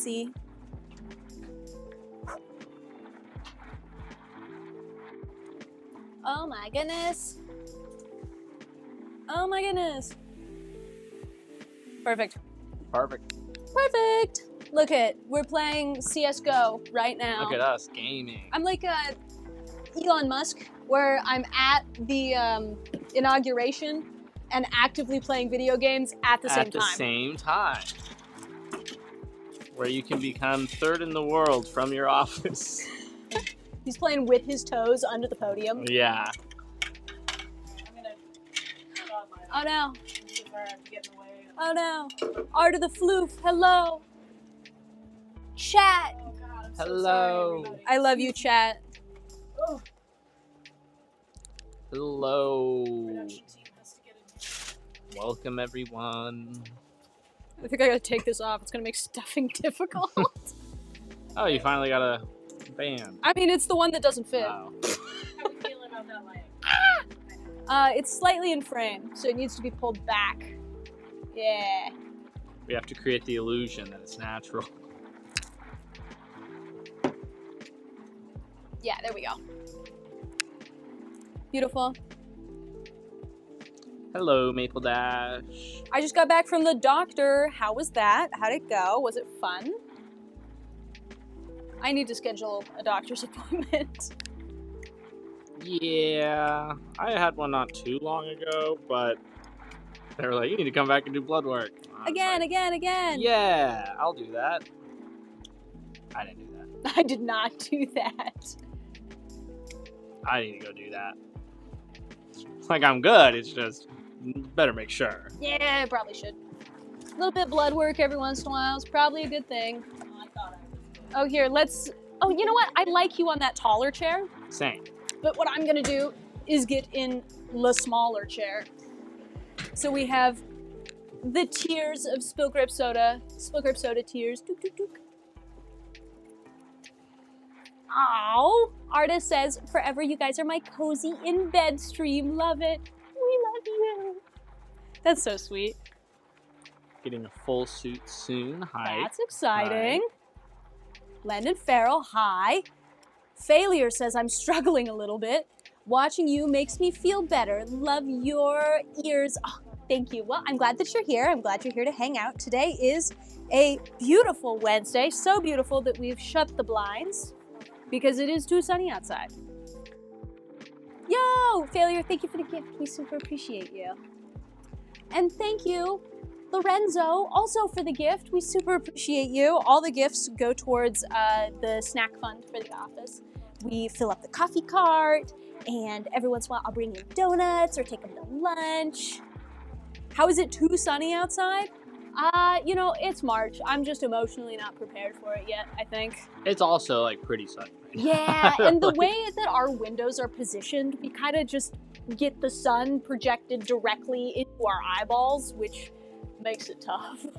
fancy. Oh my goodness. Oh my goodness. Perfect. Perfect. Perfect. Look at, we're playing CSGO right now. Look at us gaming. I'm like Elon Musk, where I'm at the inauguration and actively playing video games at the same time. At the same time. Where you can become third in the world from your office. He's playing with his toes under the podium. Yeah. Oh no. Oh no. Art of the Floof, hello. Chat. Oh God, I'm Hello. So sorry, I love you, chat. oh. Hello. Production team has to get in. Welcome everyone. I think I gotta take this off. It's gonna make stuffing difficult. Oh, you finally got a band. I mean, it's the one that doesn't fit. Wow. How we feeling about that light? It's slightly in frame, so it needs to be pulled back. Yeah. We have to create the illusion that it's natural. Yeah, there we go. Beautiful. Hello, Maple Dash. I just got back from the doctor. How was that? How'd it go? Was it fun? I need to schedule a doctor's appointment. Yeah, I had one not too long ago, but they were like, you need to come back and do blood work. I was Again, like, again. Yeah, I'll do that. I didn't do that. I did not do that. I need to go do that. It's like I'm good, it's just better make sure. Yeah, I probably should. A little bit of blood work every once in a while is probably a good thing. Oh, I thought I was good. Oh, here, let's... Oh, you know what? I like you on that taller chair, Same. but what I'm gonna do is get in the smaller chair. So we have the tiers of Spill Grape Soda tiers. Dook, dook, dook. Ow! Artist says, forever you guys are my cozy in bed stream. Love it. We love you. That's so sweet. Getting a full suit soon. Hi. That's exciting. Landon Farrell, hi. Failure says, I'm struggling a little bit. Watching you makes me feel better. Love your ears. Oh, thank you. Well, I'm glad that you're here. I'm glad you're here to hang out. Today is a beautiful Wednesday. So beautiful that we've shut the blinds because it is too sunny outside. Yo, Failure, thank you for the gift. We super appreciate you. And thank you, Lorenzo, also for the gift. We super appreciate you. All the gifts go towards the snack fund for the office. We fill up the coffee cart, and every once in a while I'll bring in donuts or take them to lunch. How is it too sunny outside? You know, it's March. I'm just emotionally not prepared for it yet, I think. It's also like pretty sunny. Yeah, and the way that our windows are positioned, we kind of just get the sun projected directly into our eyeballs, which makes it tough. And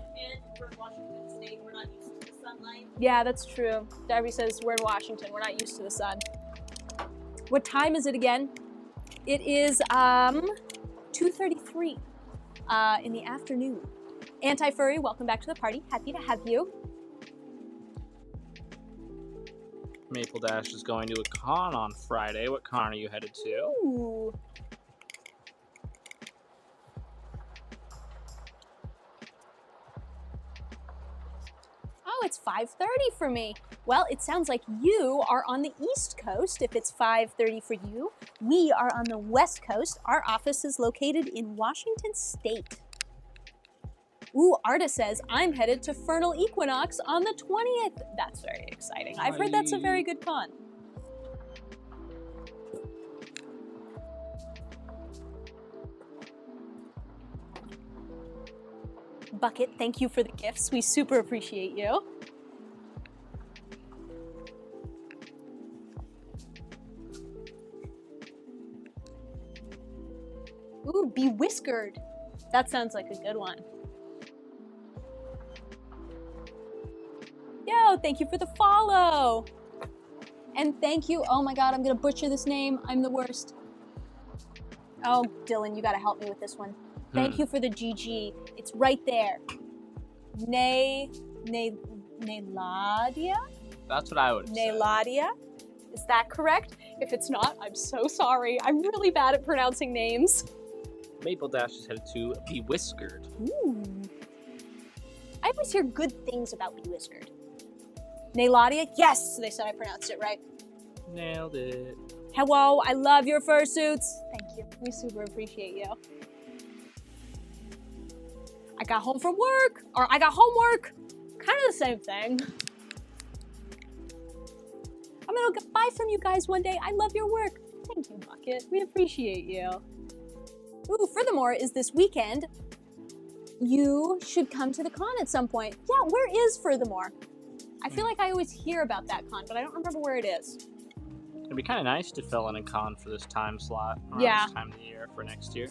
we're in Washington State, we're not used to the sunlight. Yeah, that's true. Darby says we're in Washington, we're not used to the sun. What time is it again? It is 2:33 in the afternoon. Anti-Furry, welcome back to the party. Happy to have you. Maple Dash is going to a con on Friday. What con are you headed to? Ooh. Oh, it's 5:30 for me. Well, it sounds like you are on the East Coast if it's 5:30 for you. We are on the West Coast. Our office is located in Washington State. Ooh, Arta says, I'm headed to Fernal Equinox on the 20th. That's very exciting. I've heard that's a very good con. Bucket, thank you for the gifts. We super appreciate you. Ooh, Be Whiskered. That sounds like a good one. Yo, thank you for the follow. And thank you, oh my God, I'm gonna butcher this name. I'm the worst. Oh, Dylan, you gotta help me with this one. Thank you for the GG. It's right there. Nayladia? That's what I would have said. Nayladia? Is that correct? If it's not, I'm so sorry. I'm really bad at pronouncing names. Maple Dash is headed to Be Whiskered. Ooh. I always hear good things about Be Whiskered. Nayladia? Yes! They said I pronounced it right. Nailed it. Hello, I love your fursuits. Thank you. We super appreciate you. I got home from work, or I got homework. Kind of the same thing. I'm gonna buy from you guys one day. I love your work. Thank you, Bucket. We appreciate you. Ooh, furthermore, is this weekend. You should come to the con at some point. Yeah, where is Furthermore? I feel like I always hear about that con, but I don't remember where it is. It'd be kind of nice to fill in a con for this time slot around Yeah. this time of the year for next year.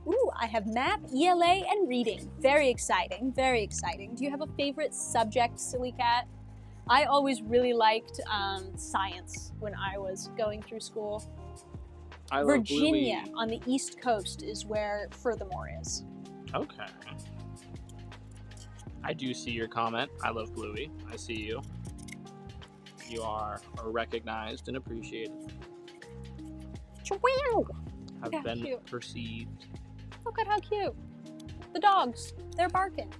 Ooh, I have math, ELA, and reading. Very exciting, very exciting. Do you have a favorite subject, Silly Cat? I always really liked science when I was going through school. I love Virginia Bluey. on the East Coast is where Furthermore is. Okay. I do see your comment. I love Bluey. I see you. You are recognized and appreciated. Wow! Have Yeah, been cute. perceived. Look at how cute. The dogs, they're barking.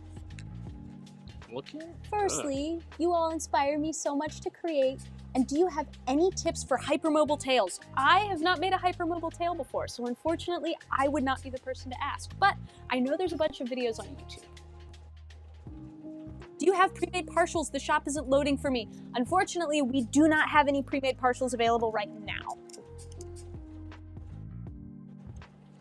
Look at Firstly, you all inspire me so much to create. And do you have any tips for hypermobile tails? I have not made a hypermobile tail before, so unfortunately, I would not be the person to ask. But I know there's a bunch of videos on YouTube. Do you have pre-made partials? The shop isn't loading for me. Unfortunately, we do not have any pre-made partials available right now.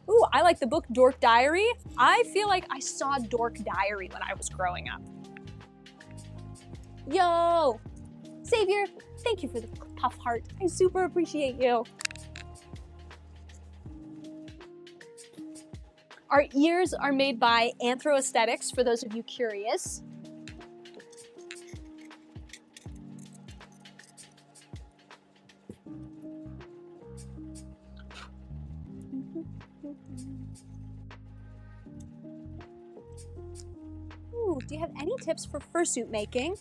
Ooh, I like the book Dork Diary. I feel like I saw Dork Diary when I was growing up. Yo! Savior, thank you for the puff heart. I super appreciate you. Our ears are made by Anthro Aesthetics, for those of you curious. Ooh, do you have any tips for fursuit making?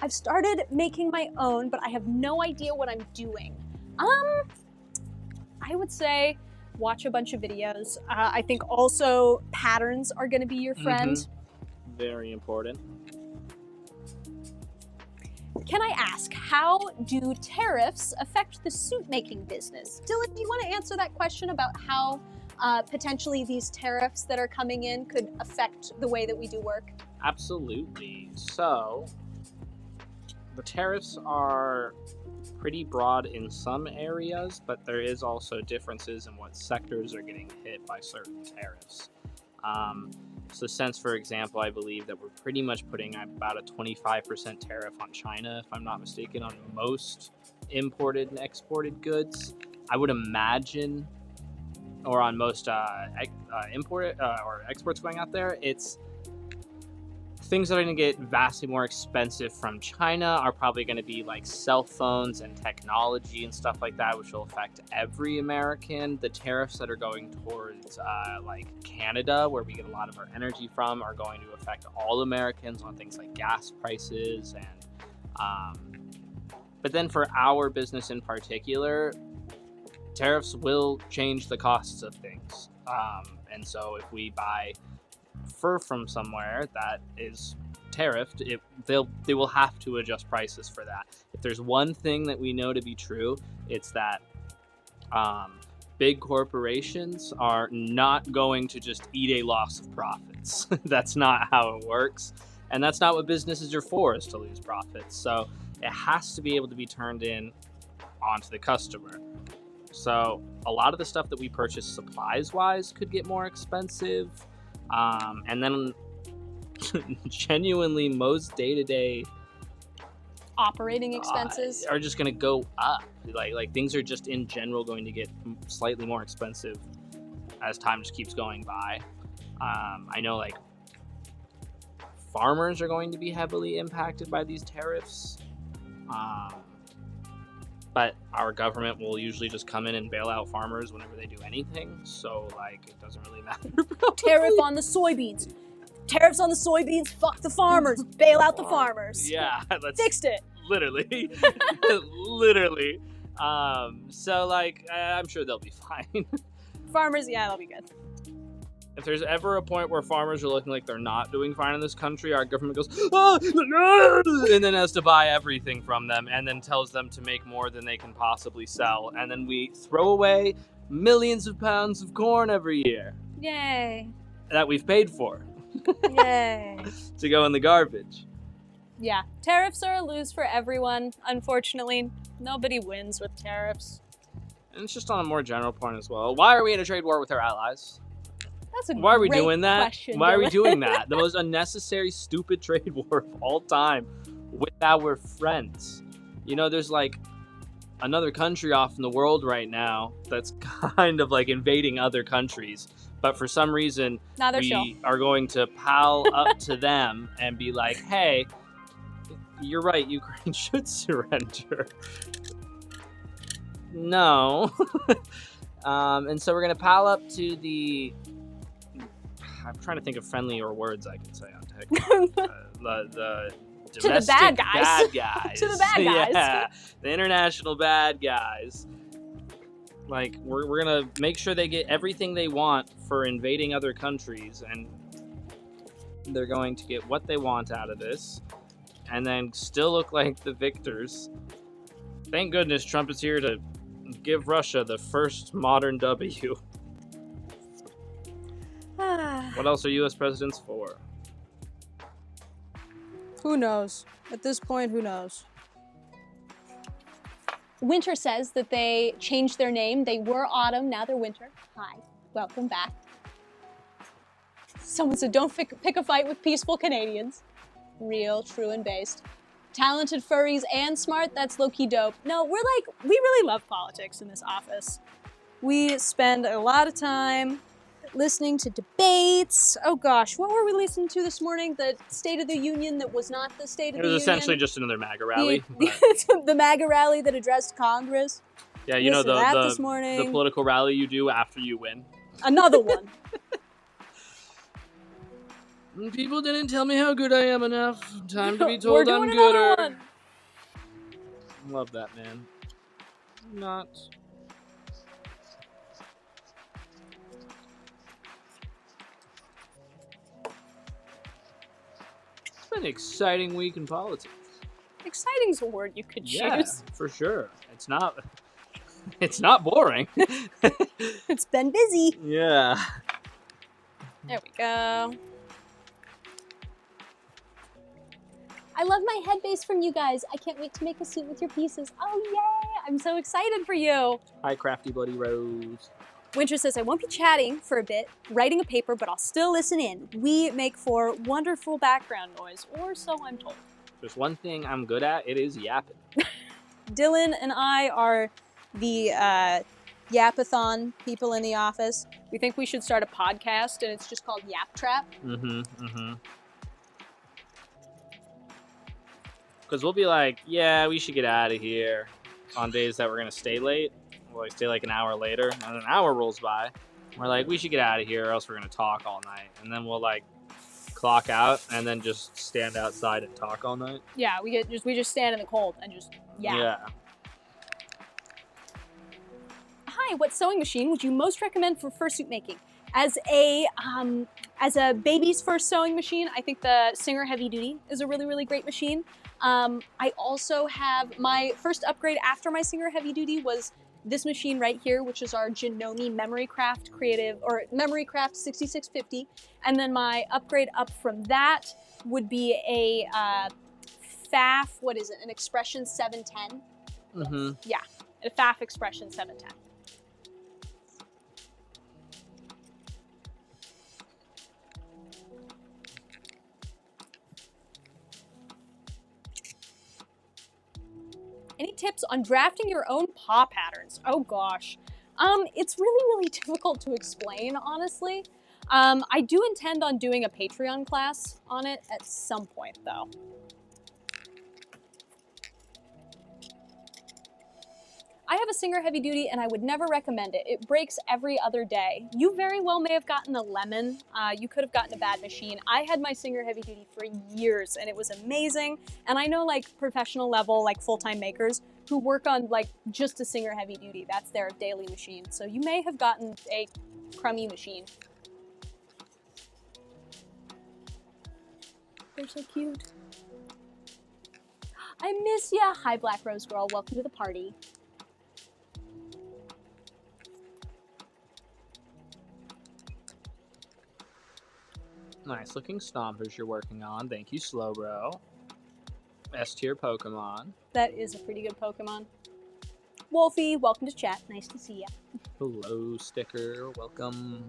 I've started making my own, but I have no idea what I'm doing. I would say watch a bunch of videos. I think also patterns are gonna be your friend. Very important. Can I ask, how do tariffs affect the suit making business? Dylan, do you want to answer that question about how potentially these tariffs that are coming in could affect the way that we do work? Absolutely. So, the tariffs are pretty broad in some areas, but there is also differences in what sectors are getting hit by certain tariffs. So since, for example, I believe that we're pretty much putting about a 25% tariff on China, if I'm not mistaken, on most imported and exported goods, I would imagine, or on most import or exports going out there, it's things that are going to get vastly more expensive from China are probably going to be like cell phones and technology and stuff like that, which will affect every American. The tariffs that are going towards like Canada, where we get a lot of our energy from, are going to affect all Americans on things like gas prices. And but then for our business in particular, tariffs will change the costs of things. And so if we buy fur from somewhere that is tariffed, they will have to adjust prices for that. If there's one thing that we know to be true, it's that big corporations are not going to just eat a loss of profits. That's not how it works, and that's not what businesses are for, is to lose profits. So it has to be able to be turned in onto the customer. So a lot of the stuff that we purchase supplies wise could get more expensive. And then genuinely most day-to-day Operating expenses are just going to go up. Like things are just in general going to get slightly more expensive as time just keeps going by. I know like farmers are going to be heavily impacted by these tariffs. but our government will usually just come in and bail out farmers whenever they do anything. So, like, it doesn't really matter. Tariff on the soybeans. Tariffs on the soybeans. Fuck the farmers. Bail out the farmers. Yeah, that's Fixed it. literally, literally. So, like, I'm sure they'll be fine. Farmers, yeah, that'll be good. If there's ever a point where farmers are looking like they're not doing fine in this country, our government goes, oh, no! And then has to buy everything from them and then tells them to make more than they can possibly sell. And then we throw away millions of pounds of corn every year Yay. that we've paid for Yay. to go in the garbage. Yeah, tariffs are a lose for everyone. Unfortunately, nobody wins with tariffs. And it's just on a more general point as well. Why are we in a trade war with our allies? That's a Why are we great doing that? question, Why are we Dylan. doing that? The most unnecessary, stupid trade war of all time with our friends. You know, there's like another country off in the world right now that's kind of like invading other countries. But for some reason, Nah, they're we chill. are going to pal up to them and be like, hey, you're right, Ukraine should surrender. No. And so we're going to pal up to the... I'm trying to think of friendlier words I can say on tech. The To the domestic bad guys. bad guys. To the bad guys. Yeah, the international bad guys. Like, we're going to make sure they get everything they want for invading other countries, and they're going to get what they want out of this, and then still look like the victors. Thank goodness Trump is here to give Russia the first modern W. What else are U.S. presidents for? Who knows? At this point, who knows? Winter says that they changed their name. They were Autumn, now they're Winter. Hi, welcome back. Someone said, don't pick a fight with peaceful Canadians. Real, true, and based. Talented furries and smart, that's low-key dope. No, we really love politics in this office. We spend a lot of time listening to debates. Oh gosh, what were we listening to this morning? The State of the Union that was not the State of the Union? It was essentially just another MAGA rally. The MAGA rally that addressed Congress. Yeah, you know Listened to that this the morning. political rally you do after you win. Another one. People didn't tell me how good I am enough. Time to be We're told doing I'm another gooder. one. Love that, man. Not. It's been an exciting week in politics. Exciting's a word you could Yeah, choose. for sure. It's not. It's not boring. It's been busy. Yeah. There we go. I love my head base from you guys. I can't wait to make a suit with your pieces. Oh, yay! I'm so excited for you. Hi, Crafty Buddy Rose. Winter says, I won't be chatting for a bit, writing a paper, but I'll still listen in. We make for wonderful background noise, or so I'm told. There's one thing I'm good at. It is yapping. Dylan and I are the Yapathon people in the office. We think we should start a podcast, and it's just called Yap Trap. Because we'll be like, yeah, we should get out of here on days that we're going to stay late. We'll like stay like an hour later, and an hour rolls by. We're like, we should get out of here or else we're going to talk all night. And then we'll like clock out and then just stand outside and talk all night. Yeah, we just stand in the cold and just yap. Yeah. Hi, what sewing machine would you most recommend for fursuit making? As a baby's first sewing machine, I think the Singer Heavy Duty is a really, really great machine. I also have my first upgrade after my Singer Heavy Duty was this machine right here, which is our Janome MemoryCraft Creative, or MemoryCraft 6650. And then my upgrade up from that would be a FAF, what is it, an Expression 710? Yeah, a FAF Expression 710. Any tips on drafting your own paw patterns? Oh gosh. It's really, really difficult to explain, honestly. I do intend on doing a Patreon class on it at some point, though. I have a Singer Heavy Duty and I would never recommend it. It breaks every other day. You very well may have gotten a lemon. You could have gotten a bad machine. I had my Singer Heavy Duty for years and it was amazing. And I know like professional level, like full-time makers who work on like just a Singer Heavy Duty. That's their daily machine. So you may have gotten a crummy machine. They're so cute. I miss ya. Hi, Black Rose Girl. Welcome to the party. Nice looking stompers you're working on. Thank you, Slowbro. S tier Pokemon. That is a pretty good Pokemon. Wolfie, welcome to chat. Nice to see ya. Hello, Sticker. Welcome.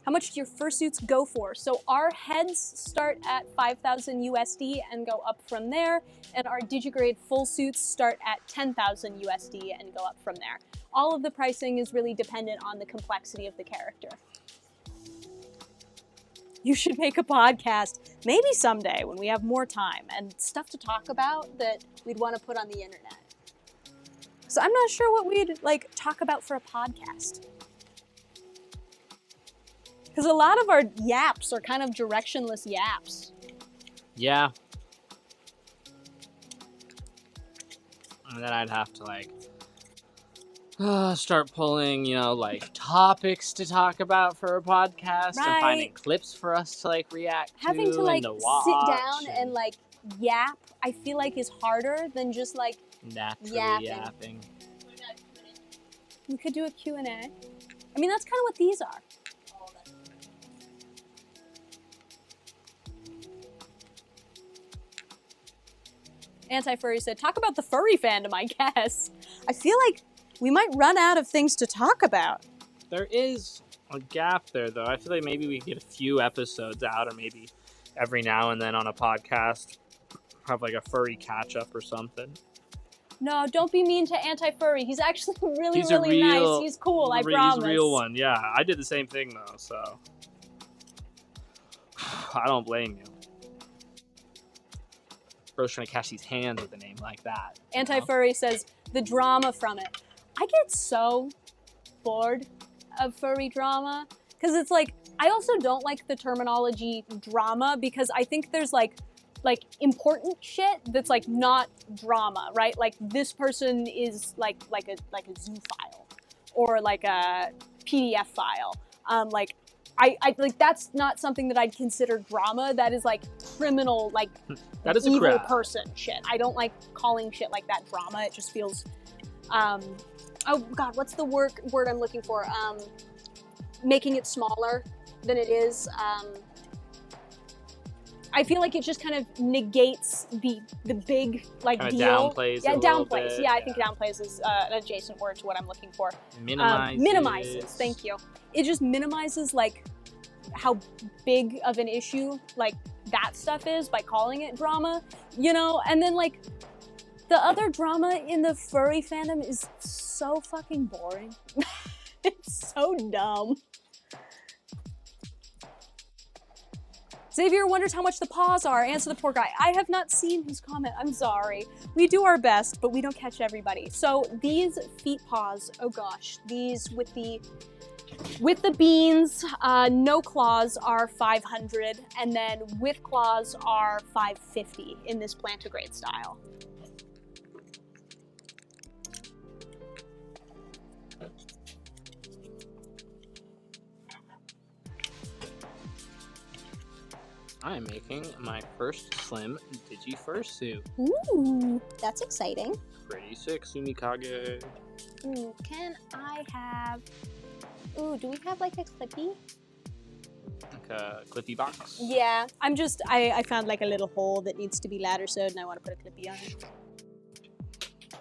How much do your fursuits go for? So our heads start at 5,000 USD and go up from there, and our Digigrade full suits start at 10,000 USD and go up from there. All of the pricing is really dependent on the complexity of the character. You should make a podcast, maybe someday when we have more time and stuff to talk about that we'd want to put on the internet. So I'm not sure what we'd like talk about for a podcast. Because a lot of our yaps are kind of directionless yaps. Yeah. And then I'd have to like start pulling, you know, like topics to talk about for a podcast and finding clips for us to like react Having to like and to sit down and like yap, I feel like is harder than just like naturally yapping. We could do a Q&A. I mean, that's kind of what these are. Anti-Furry said, talk about the furry fandom, I guess. I feel like we might run out of things to talk about. There is a gap there, though. I feel like maybe we get a few episodes out, or maybe every now and then on a podcast have like a furry catch-up or something. No, don't be mean to Anti-Furry. He's actually really nice. He's cool, I promise. He's a real one, yeah. I did the same thing, though, so I don't blame you. Bro's trying to catch these hands with a name like that. Anti-Furry says, the drama from it. I get so bored of furry drama because it's like, I also don't like the terminology drama because I think there's like important shit that's like not drama, right? Like this person is like a zoo file or like a PDF file. I like that's not something that I'd consider drama. That is like criminal, like that is evil a crap. Person shit. I don't like calling shit like that drama. It just feels, oh God, what's the word I'm looking for? Making it smaller than it is. I feel like it just kind of negates the big like kinda deal. Downplays. Yeah, it a little downplays. bit. Yeah, I think downplays is an adjacent word to what I'm looking for. Minimizes. Minimizes. Thank you. It just minimizes like how big of an issue like that stuff is by calling it drama, you know. And then like the other drama in the furry fandom is so fucking boring. It's so dumb. Xavier wonders how much the paws are. Answer the poor guy. I have not seen his comment. I'm sorry. We do our best, but we don't catch everybody. So these feet paws, oh gosh, these with the beans, no claws are 500, and then with claws are 550 in this plantigrade style. I'm making my first slim Digi Fursuit. Ooh, that's exciting. Pretty sick, Sumikage. Ooh, can I have... Ooh, do we have like a clippy? Like a clippy box? Yeah, I found like a little hole that needs to be ladder sewed and I want to put a clippy on it.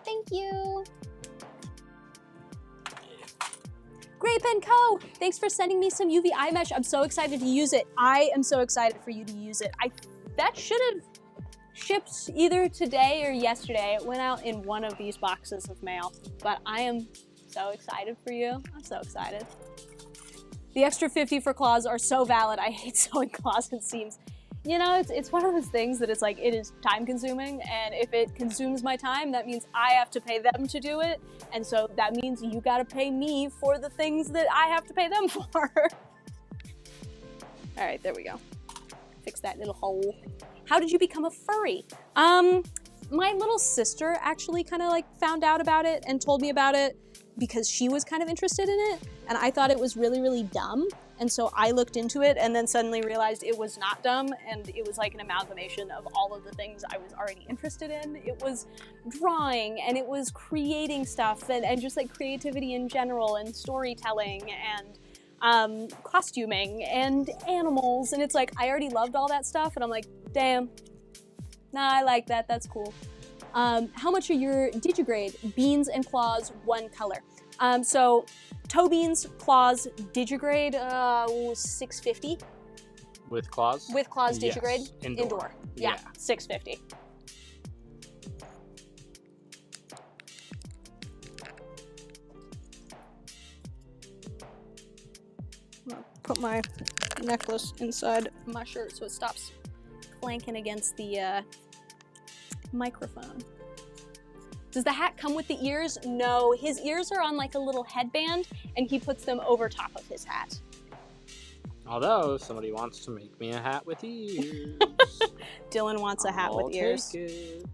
Thank you. Grape & Co, thanks for sending me some UV eye mesh. I'm so excited to use it. I am so excited for you to use it. That should have shipped either today or yesterday. It went out in one of these boxes of mail, but I am so excited for you. I'm so excited. The extra 50 for claws are so valid. I hate sewing claws and seams. You know, it's one of those things that it's like, it is time consuming, and if it consumes my time, that means I have to pay them to do it, and so that means you gotta pay me for the things that I have to pay them for. All right, there we go. Fix that little hole. How did you become a furry? My little sister actually kind of like found out about it and told me about it because she was kind of interested in it, and I thought it was really, really dumb. And so I looked into it and then suddenly realized it was not dumb, and it was like an amalgamation of all of the things I was already interested in. It was drawing, and it was creating stuff, and just like creativity in general, and storytelling, and costuming, and animals. And it's like, I already loved all that stuff, and I'm like, damn, nah, I like that, that's cool. How much are your digigrade? Beans and claws, one color. So toe beans, claws, digigrade, $6.50. With claws? With claws, Yes. digigrade, Indoor. Yeah, $6.50. I'm gonna put my necklace inside my shirt so it stops clanking against the microphone. Does the hat come with the ears? No, his ears are on like a little headband, and he puts them over top of his hat. Although, if somebody wants to make me a hat with ears. Dylan wants a hat I'll with ears. take it.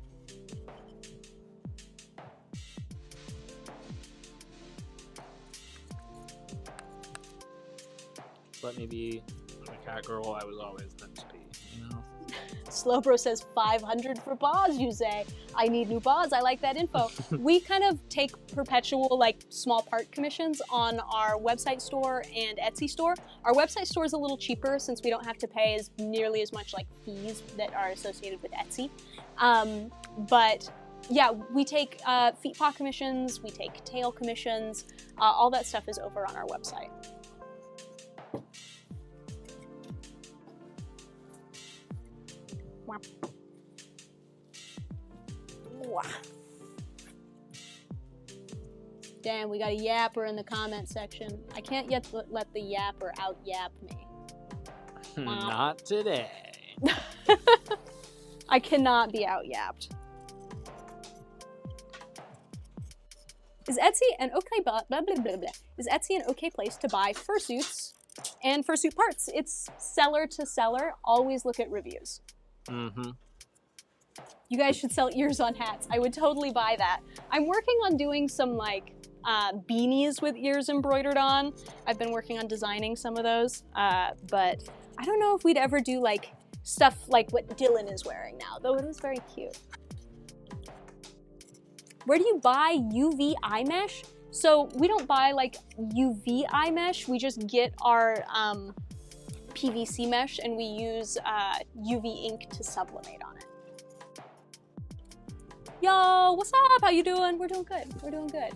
Let me be the cat girl I was always meant to be, you know? Slowbro says 500 for bars, you say. I need new bars, I like that info. We kind of take perpetual, like, small part commissions on our website store and Etsy store. Our website store is a little cheaper since we don't have to pay nearly as much, like, fees that are associated with Etsy. But yeah, we take feet paw commissions, we take tail commissions, all that stuff is over on our website. Wow. Damn, we got a yapper in the comment section. I can't yet let the yapper out yap me. Not today. I cannot be out yapped. Is Etsy an okay blah, blah, blah, blah, blah. Is Etsy an okay place to buy fursuits and fursuit parts? It's seller to seller. Always look at reviews. Mm-hmm. You guys should sell ears on hats. I would totally buy that. I'm working on doing some like beanies with ears embroidered on. I've been working on designing some of those, but I don't know if we'd ever do like stuff like what Dylan is wearing now, though it is very cute. Where do you buy UV eye mesh? So we don't buy like UV eye mesh, we just get our PVC mesh and we use UV ink to sublimate on it. Yo, what's up? How you doing? We're doing good. We're doing good.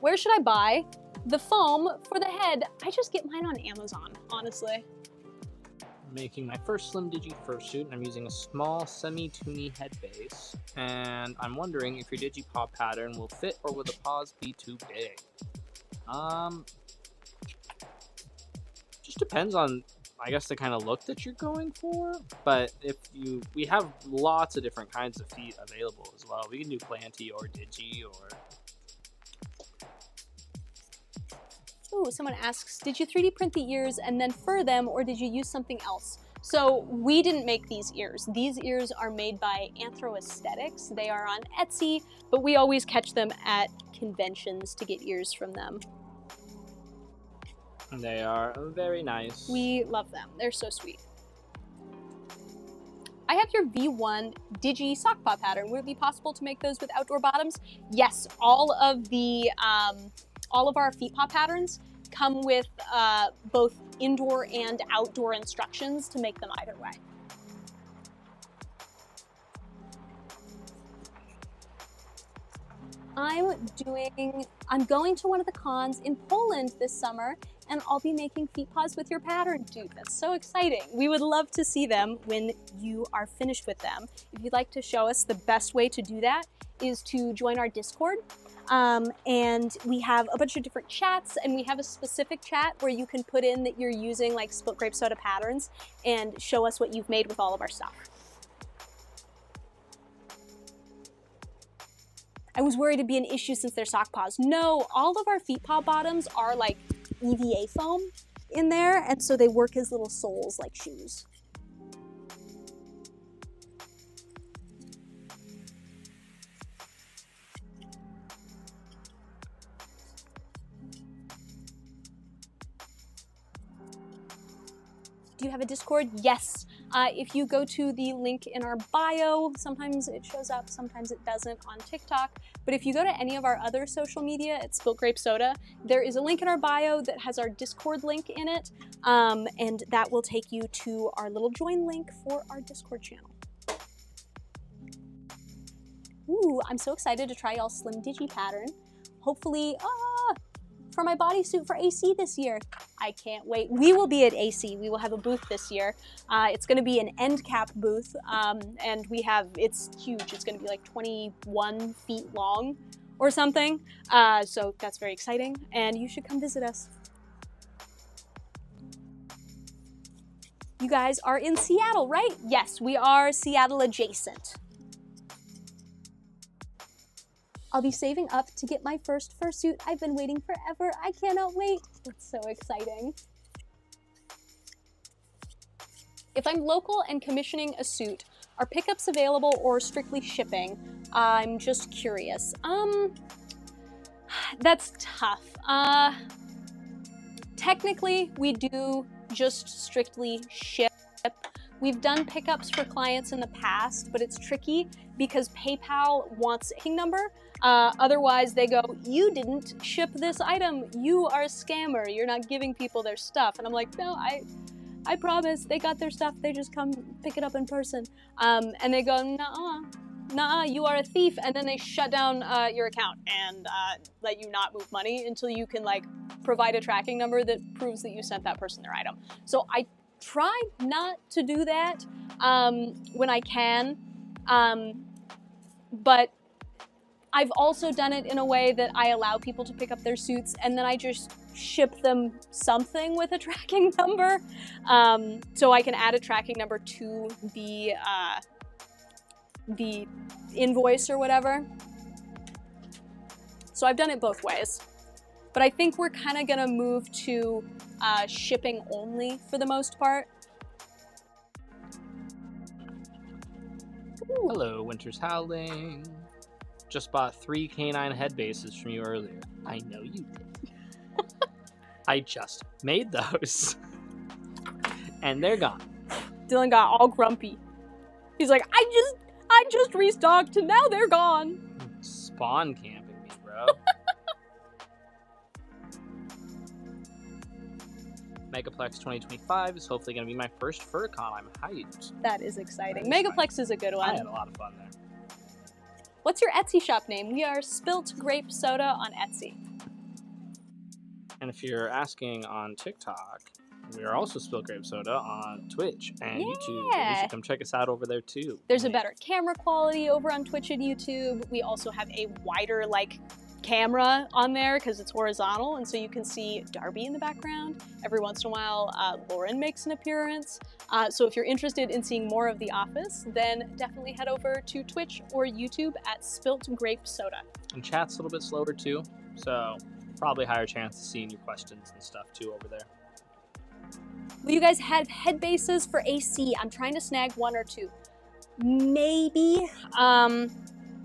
Where should I buy the foam for the head? I just get mine on Amazon, honestly. I'm making my first Slim Digi Fursuit, and I'm using a small semi-toony head base. And I'm wondering if your Digipaw pattern will fit, or will the paws be too big? Just depends on, I guess, the kind of look that you're going for. But we have lots of different kinds of feet available as well. We can do planty or digi or... Ooh, someone asks, did you 3D print the ears and then fur them, or did you use something else? So we didn't make these ears. These ears are made by Anthro Aesthetics. They are on Etsy, but we always catch them at conventions to get ears from them. They are very nice. We love them. They're so sweet. I have your V1 Digi sock paw pattern. Would it be possible to make those with outdoor bottoms? Yes, all of our feet paw patterns come with both indoor and outdoor instructions to make them either way. I'm going to one of the cons in Poland this summer, and I'll be making feet paws with your pattern. Dude, that's so exciting. We would love to see them when you are finished with them. If you'd like to show us, the best way to do that is to join our Discord. And we have a bunch of different chats, and we have a specific chat where you can put in that you're using like Spilt Grape Soda patterns and show us what you've made with all of our stuff. I was worried it'd be an issue since they're sock paws. No, all of our feet paw bottoms are like EVA foam in there, and so they work as little soles like shoes. Do you have a Discord? Yes. If you go to the link in our bio, sometimes it shows up, sometimes it doesn't on TikTok. But if you go to any of our other social media at Spilt Grape Soda, there is a link in our bio that has our Discord link in it, and that will take you to our little join link for our Discord channel. Ooh, I'm so excited to try y'all's Slim Digi pattern. Hopefully, for my bodysuit for AC this year. I can't wait. We will be at AC. We will have a booth this year. It's going to be an end cap booth, and it's huge. It's going to be like 21 feet long or something. So that's very exciting, and you should come visit us. You guys are in Seattle, right? Yes, we are Seattle adjacent. I'll be saving up to get my first fursuit. I've been waiting forever. I cannot wait. It's so exciting. If I'm local and commissioning a suit, are pickups available or strictly shipping? I'm just curious. That's tough. Technically, we do just strictly ship. We've done pickups for clients in the past, but it's tricky because PayPal wants a tracking number. Otherwise, they go, you didn't ship this item. You are a scammer. You're not giving people their stuff. And I'm like, no, I promise. They got their stuff. They just come pick it up in person. And they go, nah, you are a thief. And then they shut down your account and let you not move money until you can like provide a tracking number that proves that you sent that person their item. So I try not to do that when I can, but I've also done it in a way that I allow people to pick up their suits and then I just ship them something with a tracking number. So I can add a tracking number to the invoice or whatever. So I've done it both ways. But I think we're kind of gonna move to shipping only for the most part. Ooh. Hello, Winter's Howling. Just bought 3 canine head bases from you earlier. I know you did. I just made those. And they're gone. Dylan got all grumpy. He's like, I just restocked and now they're gone. Spawn camping me, bro. Megaplex 2025 is hopefully going to be my first FurCon. I'm hyped. That is exciting. Megaplex is a good one. I had a lot of fun there. What's your Etsy shop name? We are Spilt Grape Soda on Etsy. And if you're asking on TikTok, we are also Spilt Grape Soda on Twitch and YouTube. And you should come check us out over there too. There's a better camera quality over on Twitch and YouTube. We also have a wider camera on there because it's horizontal, and so you can see Darby in the background. Every once in a while, Lauren makes an appearance. So if you're interested in seeing more of The Office, then definitely head over to Twitch or YouTube at Spilt Grape Soda. And chat's a little bit slower too, so probably higher chance of seeing your questions and stuff too over there. Will you guys have head bases for AC? I'm trying to snag 1 or 2. Maybe.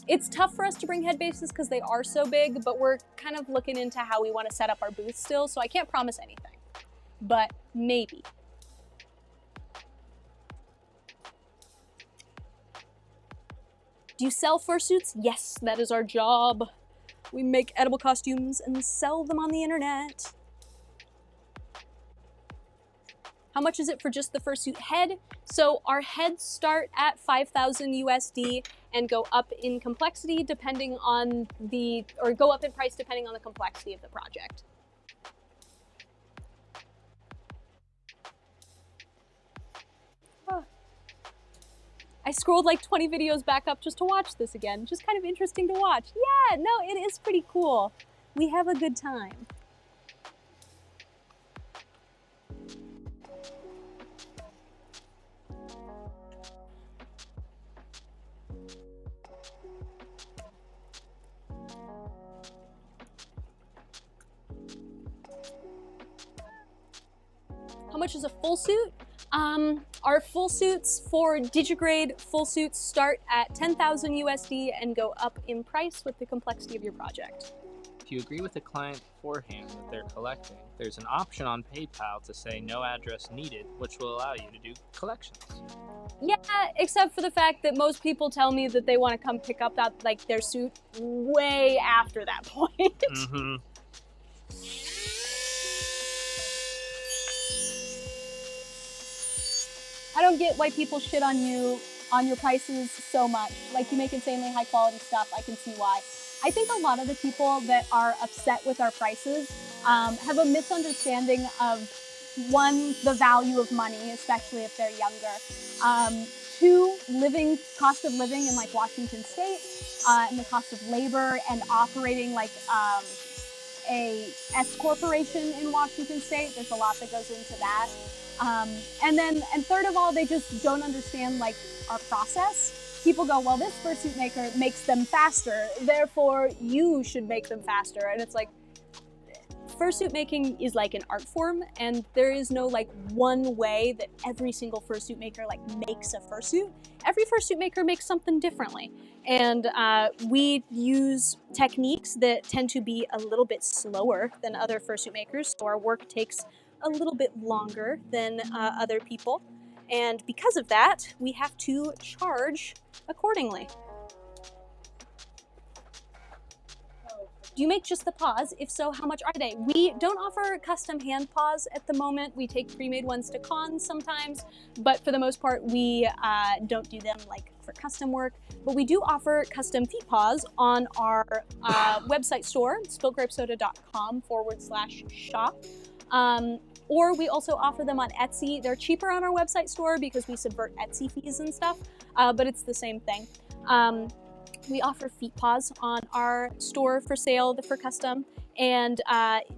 It's tough for us to bring head bases because they are so big, but we're kind of looking into how we want to set up our booth still, so I can't promise anything. But maybe. Do you sell fursuits? Yes, that is our job. We make edible costumes and sell them on the internet. How much is it for just the fursuit head? So our heads start at 5,000 USD and go up in complexity depending on go up in price depending on the complexity of the project. I scrolled like 20 videos back up just to watch this again. Just kind of interesting to watch. Yeah, no, it is pretty cool. We have a good time. How much is a full suit? Our full suits for Digigrade full suits start at 10,000 USD and go up in price with the complexity of your project. If you agree with the client beforehand that they're collecting, there's an option on PayPal to say no address needed, which will allow you to do collections. Yeah, except for the fact that most people tell me that they want to come pick up that, like, their suit way after that point. Mm-hmm. I don't get why people shit on you on your prices so much. Like, you make insanely high quality stuff. I can see why. I think a lot of the people that are upset with our prices have a misunderstanding of, one, the value of money, especially if they're younger. Two, cost of living in like Washington State, and the cost of labor and operating like a S corporation in Washington State. There's a lot that goes into that. And third of all, they just don't understand like our process. People go, well, this fursuit maker makes them faster, therefore you should make them faster. And it's like, fursuit making is like an art form, and there is no like one way that every single fursuit maker like makes a fursuit. Every fursuit maker makes something differently. And we use techniques that tend to be a little bit slower than other fursuit makers, so our work takes a little bit longer than other people. And because of that, we have to charge accordingly. Do you make just the paws? If so, how much are they? We don't offer custom hand paws at the moment. We take pre-made ones to cons sometimes, but for the most part, we don't do them like for custom work. But we do offer custom feet paws on our website store, spiltgrapesoda.com/shop. Or we also offer them on Etsy. They're cheaper on our website store because we subvert Etsy fees and stuff, but it's the same thing. We offer feet paws on our store for sale for custom, and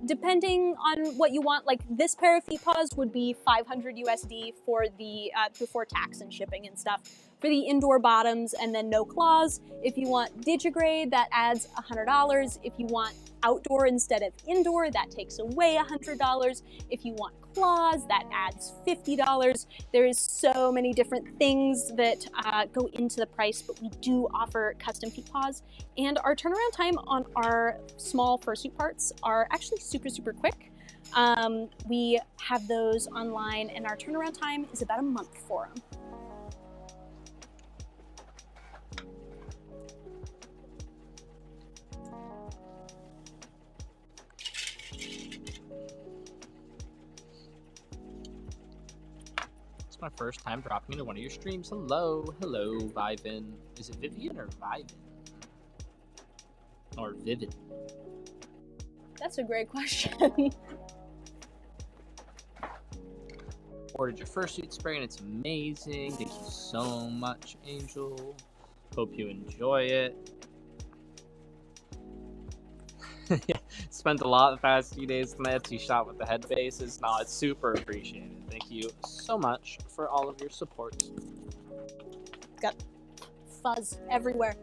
depending on what you want, like this pair of feet paws would be 500 USD for the before tax and shipping and stuff. For the indoor bottoms and then no claws. If you want Digigrade, that adds $100. If you want outdoor instead of indoor, that takes away $100. If you want claws, that adds $50. There is so many different things that go into the price, but we do offer custom feet paws. And our turnaround time on our small fursuit parts are actually super, super quick. We have those online, and our turnaround time is about a month for them. My first time dropping into one of your streams. Hello, Vivin. Is it Vivian or Vivin? Or Vivid? That's a great question. Ordered your fursuit spray and it's amazing. Thank you so much, Angel. Hope you enjoy it. Spent a lot the past few days in the Etsy shop with the head bases. No, it's super appreciated. Thank you so much for all of your support. Got fuzz everywhere.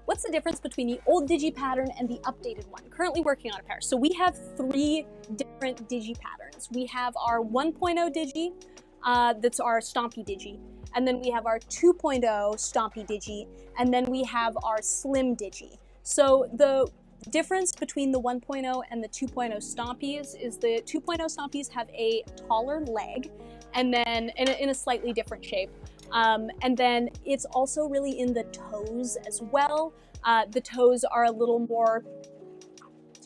What's the difference between the old digi pattern and the updated one? Currently working on a pair. So we have 3 different digi patterns. We have our 1.0 digi, that's our Stompy digi. And then we have our 2.0 Stompy digi. And then we have our Slim digi. So the difference between the 1.0 and the 2.0 Stompies is the 2.0 Stompies have a taller leg, and then in a slightly different shape. And then it's also really in the toes as well. The toes are a little more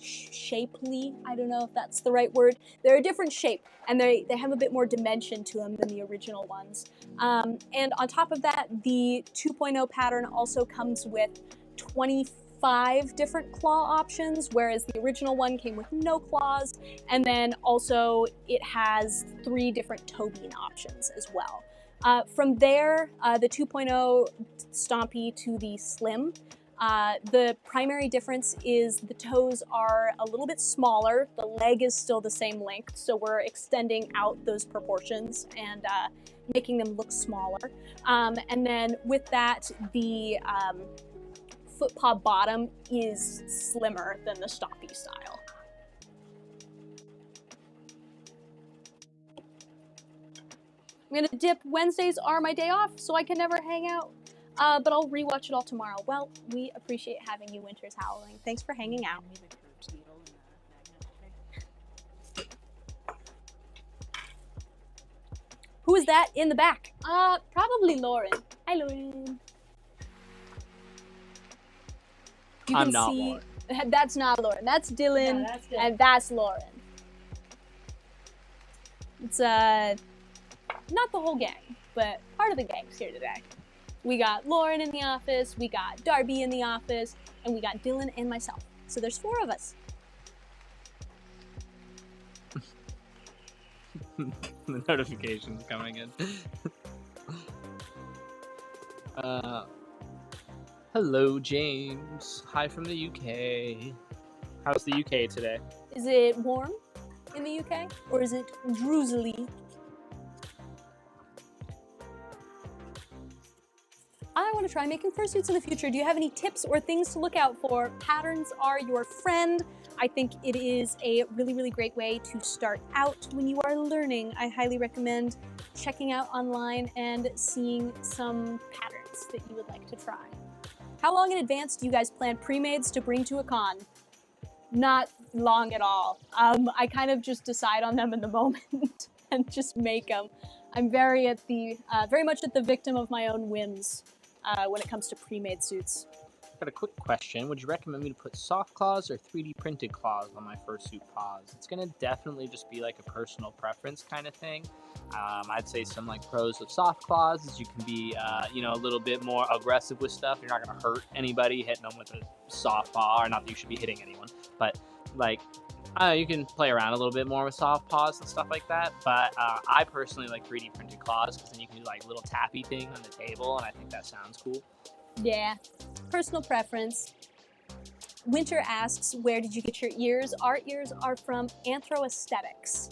shapely. I don't know if that's the right word. They're a different shape, and they have a bit more dimension to them than the original ones. And on top of that, the 2.0 pattern also comes with 25 different claw options, whereas the original one came with no claws, and then also it has 3 different toe bean options as well. From there, the 2.0 Stompy to the Slim. The primary difference is the toes are a little bit smaller. The leg is still the same length, so we're extending out those proportions and making them look smaller. And then with that, the foot paw bottom is slimmer than the Stompy style. I'm gonna dip. Wednesdays are my day off, so I can never hang out. But I'll rewatch it all tomorrow. Well, we appreciate having you, Winter's Howling. Thanks for hanging out. Who is that in the back? Probably Lauren. Hi, Lauren. I'm not Lauren. That's not Lauren. That's Dylan, No, that's Dylan. and that's Lauren. It's not the whole gang, but part of the gang's here today. We got Lauren in the office, we got Darby in the office, and we got Dylan and myself. So there's 4 of us. The notifications coming in. Hello, James. Hi from the UK. How's the UK today? Is it warm in the UK? Or is it drizzly? I want to try making fursuits in the future. Do you have any tips or things to look out for? Patterns are your friend. I think it is a really, really great way to start out when you are learning. I highly recommend checking out online and seeing some patterns that you would like to try. How long in advance do you guys plan pre-mades to bring to a con? Not long at all. I kind of just decide on them in the moment and just make them. I'm very much at the victim of my own whims when it comes to pre-made suits. Got a quick question. Would you recommend me to put soft claws or 3D printed claws on my fursuit paws? It's gonna definitely just be like a personal preference kind of thing. I'd say some like pros of soft claws is you can be, a little bit more aggressive with stuff. You're not gonna hurt anybody hitting them with a soft paw, or not that you should be hitting anyone, but like, you can play around a little bit more with soft paws and stuff like that. But I personally like 3D printed claws because then you can do like little tappy thing on the table, and I think that sounds cool. Yeah, personal preference. Winter asks, where did you get your ears? Our ears are from Anthro Aesthetics.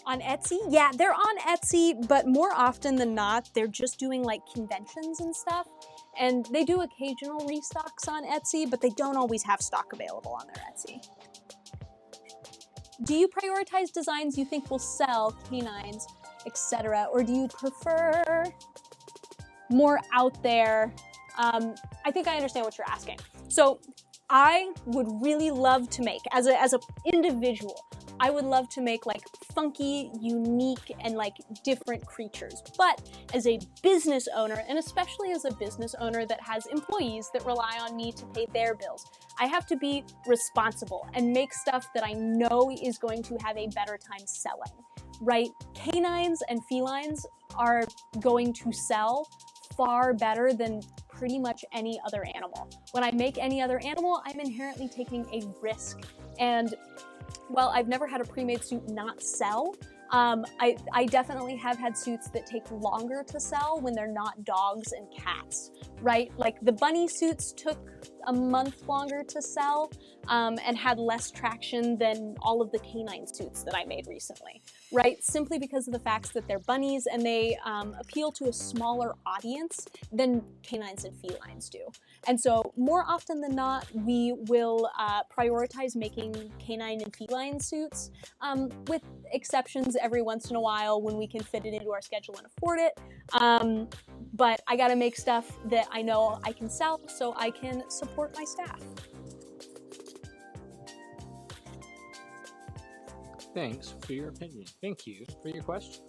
On Etsy? Yeah, they're on Etsy, but more often than not, they're just doing like conventions and stuff. And they do occasional restocks on Etsy, but they don't always have stock available on their Etsy. Do you prioritize designs you think will sell, canines, etc., or do you prefer more out there? I think I understand what you're asking. So I would really love to make, as an individual, I would love to make like funky, unique, and like different creatures. But as a business owner, and especially as a business owner that has employees that rely on me to pay their bills, I have to be responsible and make stuff that I know is going to have a better time selling, right? Canines and felines are going to sell far better than pretty much any other animal. When I make any other animal, I'm inherently taking a risk. And while I've never had a pre-made suit not sell, I definitely have had suits that take longer to sell when they're not dogs and cats, right? Like the bunny suits took a month longer to sell and had less traction than all of the canine suits that I made recently, right? Simply because of the fact that they're bunnies and they appeal to a smaller audience than canines and felines do. And so more often than not, we will prioritize making canine and feline suits, with exceptions every once in a while when we can fit it into our schedule and afford it. But I gotta make stuff that I know I can sell so I can support my staff. Thanks for your opinion. Thank you for your question.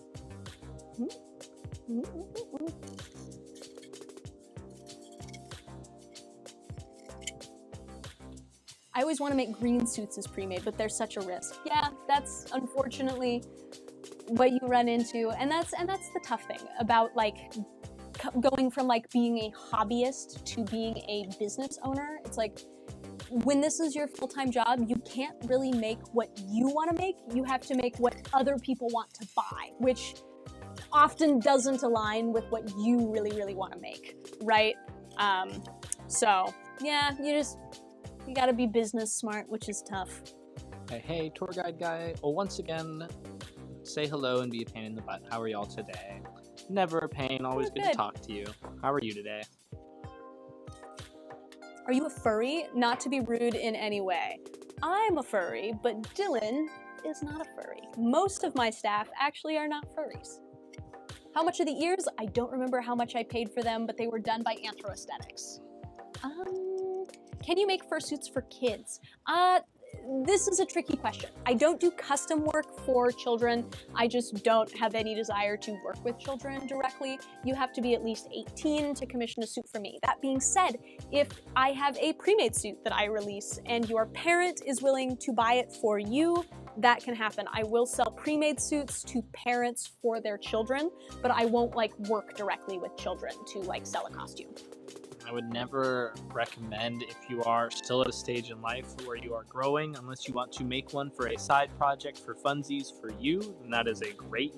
I always want to make green suits as pre-made, but they're such a risk. Yeah, that's unfortunately what you run into, and that's the tough thing about like going from like being a hobbyist to being a business owner. It's like when this is your full-time job, you can't really make what you want to make. You have to make what other people want to buy, which often doesn't align with what you really want to make, right? So yeah, you gotta be business smart, which is tough. Hey, tour guide guy. Well, once again, say hello and be a pain in the butt. How are y'all today? Never a pain, always good to talk to you. How are you today? Are you a furry? Not to be rude in any way. I'm a furry, but Dylan is not a furry. Most of my staff actually are not furries. How much are the ears? I don't remember how much I paid for them, but they were done by Anthroaesthetics. Can you make fursuits for kids? This is a tricky question. I don't do custom work for children. I just don't have any desire to work with children directly. You have to be at least 18 to commission a suit for me. That being said, if I have a pre-made suit that I release and your parent is willing to buy it for you, that can happen. I will sell pre-made suits to parents for their children, but I won't like work directly with children to like sell a costume. I would never recommend, if you are still at a stage in life where you are growing, unless you want to make one for a side project for funsies for you, then that is a great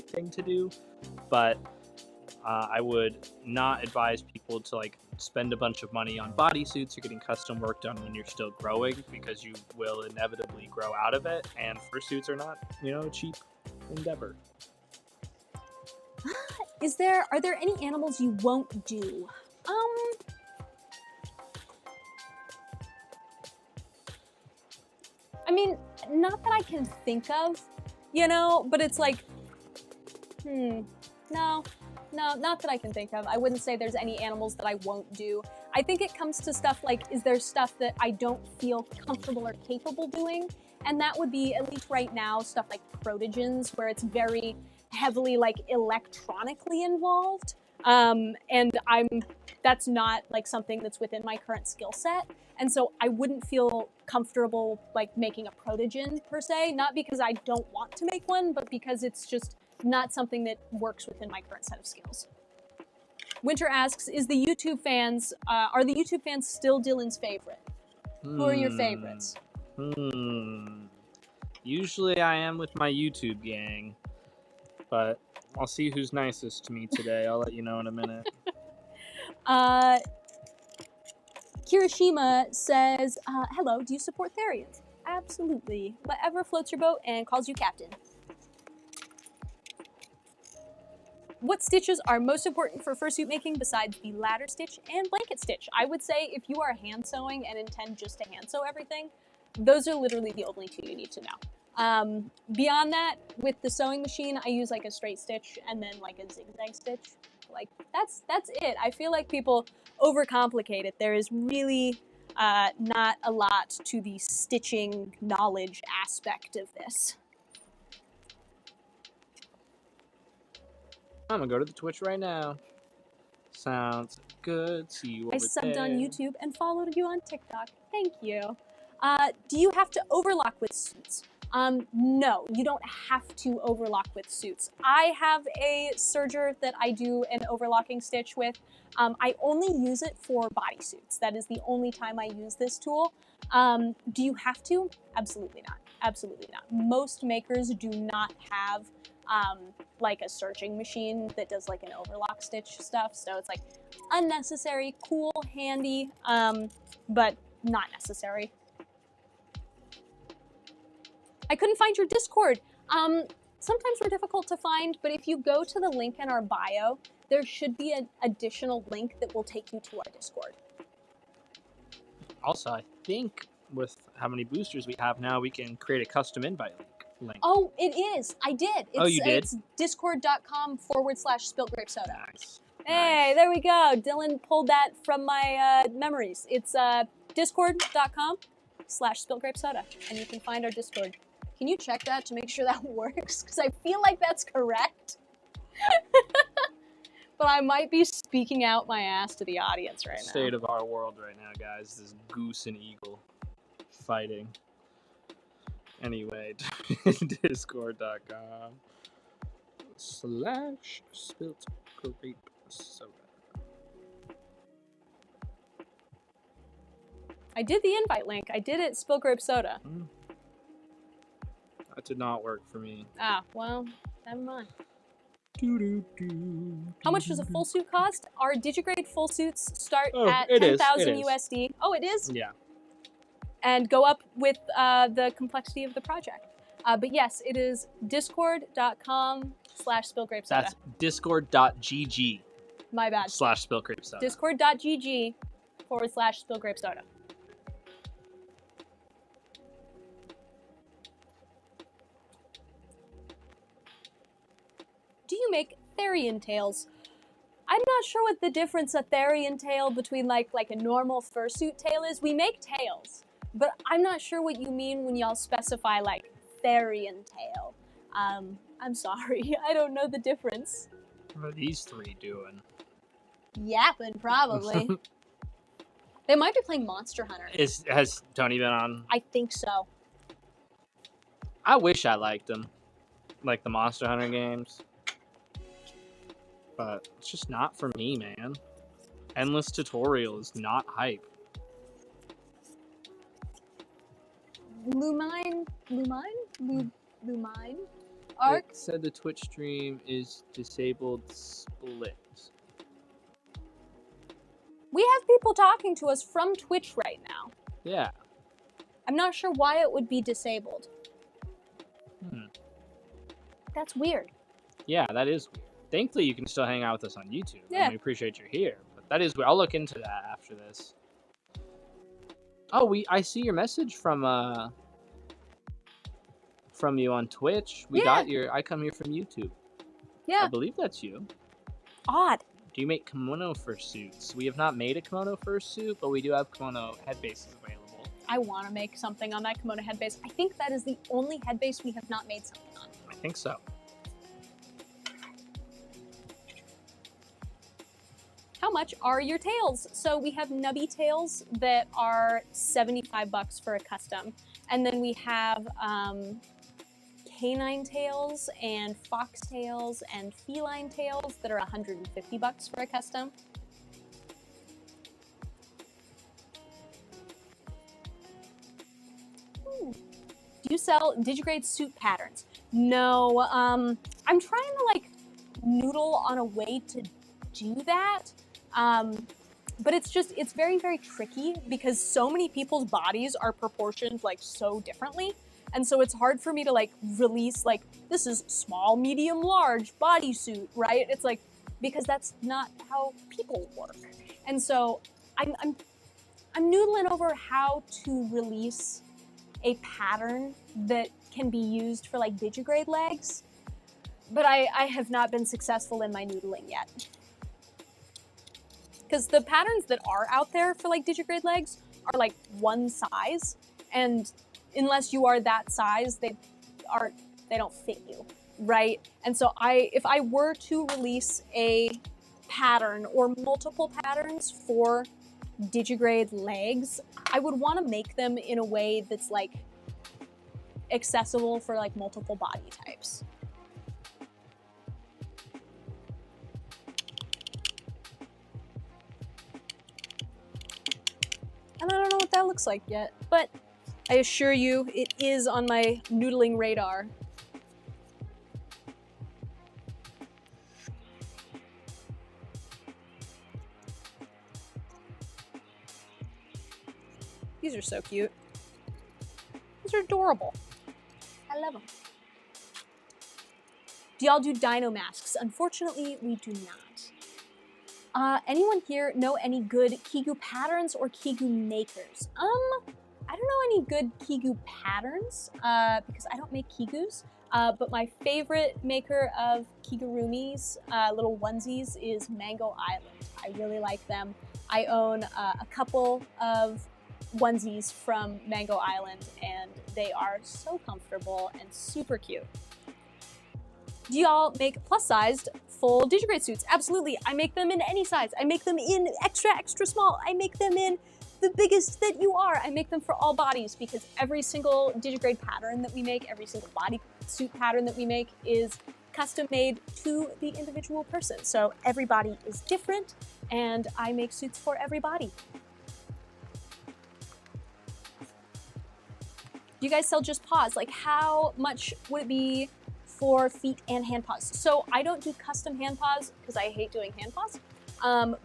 thing to do. But I would not advise people to like spend a bunch of money on bodysuits or getting custom work done when you're still growing, because you will inevitably grow out of it, and fursuits are not, a cheap endeavor. Are there any animals you won't do? I mean, not that I can think of, but it's like, no, not that I can think of. I wouldn't say there's any animals that I won't do. I think it comes to stuff like, is there stuff that I don't feel comfortable or capable doing? And that would be, at least right now, stuff like protogens, where it's very heavily like electronically involved. And that's not like something that's within my current skill set. And so I wouldn't feel comfortable like making a protogen per se, not because I don't want to make one, but because it's just not something that works within my current set of skills. Winter asks, are the YouTube fans still Dylan's favorite? Who are your favorites? Usually I am with my YouTube gang, but I'll see who's nicest to me today. I'll let you know in a minute. Kirishima says, hello, do you support Therians? Absolutely. Whatever floats your boat and calls you captain. What stitches are most important for fursuit making besides the ladder stitch and blanket stitch? I would say if you are hand sewing and intend just to hand sew everything, those are literally the only two you need to know. Beyond that, with the sewing machine, I use like a straight stitch and then like a zigzag stitch. Like that's it. I feel like people overcomplicate it. There is really not a lot to the stitching knowledge aspect of this. I'm gonna go to the Twitch right now. Sounds good. See you over there. I subbed on YouTube and followed you on TikTok. Thank you. Do you have to overlock with suits? No, you don't have to overlock with suits. I have a serger that I do an overlocking stitch with. I only use it for bodysuits. That is the only time I use this tool. Do you have to? Absolutely not. Absolutely not. Most makers do not have like a serging machine that does like an overlock stitch stuff. So it's like unnecessary, cool, handy, but not necessary. I couldn't find your Discord. Sometimes we're difficult to find, but if you go to the link in our bio, there should be an additional link that will take you to our Discord. Also, I think with how many boosters we have now, we can create a custom invite link. Oh, it is. I did. You did? It's discord.com/spiltgrapesoda. Nice. Hey, Nice. there we go. Dylan pulled that from my memories. It's discord.com/spiltgrapesoda, and you can find our Discord. Can you check that to make sure that works? Because I feel like that's correct. But I might be speaking out my ass to the audience right now. State of our world right now, guys. This goose and eagle fighting. Anyway, discord.com. spilt grape soda. I did the invite link. I did it, spill grape soda. That did not work for me. Ah, well, never mind. How much does a full suit cost? Our Digigrade full suits start at 10,000 USD. Oh, it is? Yeah. And go up with the complexity of the project. But yes, it is discord.com/spillgrapesoda. That's discord.gg. My bad. /spillgrapesoda. Discord.gg/spillgrapesoda. Do you make Therian tails? I'm not sure what the difference a Therian tail between like a normal fursuit tail is. We make tails, but I'm not sure what you mean when y'all specify like Therian tail. I'm sorry, I don't know the difference. What are these three doing? Yapping, probably. They might be playing Monster Hunter. Has Tony been on? I think so. I wish I liked them. Like the Monster Hunter games. But it's just not for me, man. Endless tutorial is not hype. Lumine? Arc? It said the Twitch stream is disabled split. We have people talking to us from Twitch right now. Yeah. I'm not sure why it would be disabled. That's weird. Yeah, that is weird. Thankfully, you can still hang out with us on YouTube. Yeah. And we appreciate you're here. But that is weird. I'll look into that after this. Oh, I see your message from you on Twitch. I come here from YouTube. Yeah. I believe that's you. Odd. Do you make kimono fursuits? We have not made a kimono fursuit, but we do have kimono head bases available. I want to make something on that kimono head base. I think that is the only head base we have not made something on. I think so. How much are your tails? So we have nubby tails that are $75 for a custom. And then we have canine tails and fox tails and feline tails that are $150 for a custom. Do you sell Digigrade suit patterns? No, I'm trying to like noodle on a way to do that. But it's very, very tricky because so many people's bodies are proportioned like so differently. And so it's hard for me to like release like, this is small, medium, large bodysuit, right? It's like, because that's not how people work. And so I'm noodling over how to release a pattern that can be used for like Digigrade legs, but I have not been successful in my noodling yet. Because the patterns that are out there for like Digigrade legs are like one size, and unless you are that size, they don't fit you, right? And so if I were to release a pattern or multiple patterns for Digigrade legs, I would want to make them in a way that's like accessible for like multiple body types. And I don't know what that looks like yet, but I assure you it is on my noodling radar. These are so cute. These are adorable. I love them. Do y'all do dino masks? Unfortunately, we do not. Anyone here know any good Kigu patterns or Kigu makers? I don't know any good Kigu patterns because I don't make Kigus. But my favorite maker of Kigurumis, little onesies, is Mango Island. I really like them. I own a couple of onesies from Mango Island, and they are so comfortable and super cute. Do y'all make plus-sized full Digigrade suits? Absolutely. I make them in any size. I make them in extra, extra small. I make them in the biggest that you are. I make them for all bodies because every single Digigrade pattern that we make, every single body suit pattern that we make is custom made to the individual person. So everybody is different, and I make suits for everybody. Do you guys sell just paws? Like, how much would it be for feet and hand paws? So I don't do custom hand paws because I hate doing hand paws.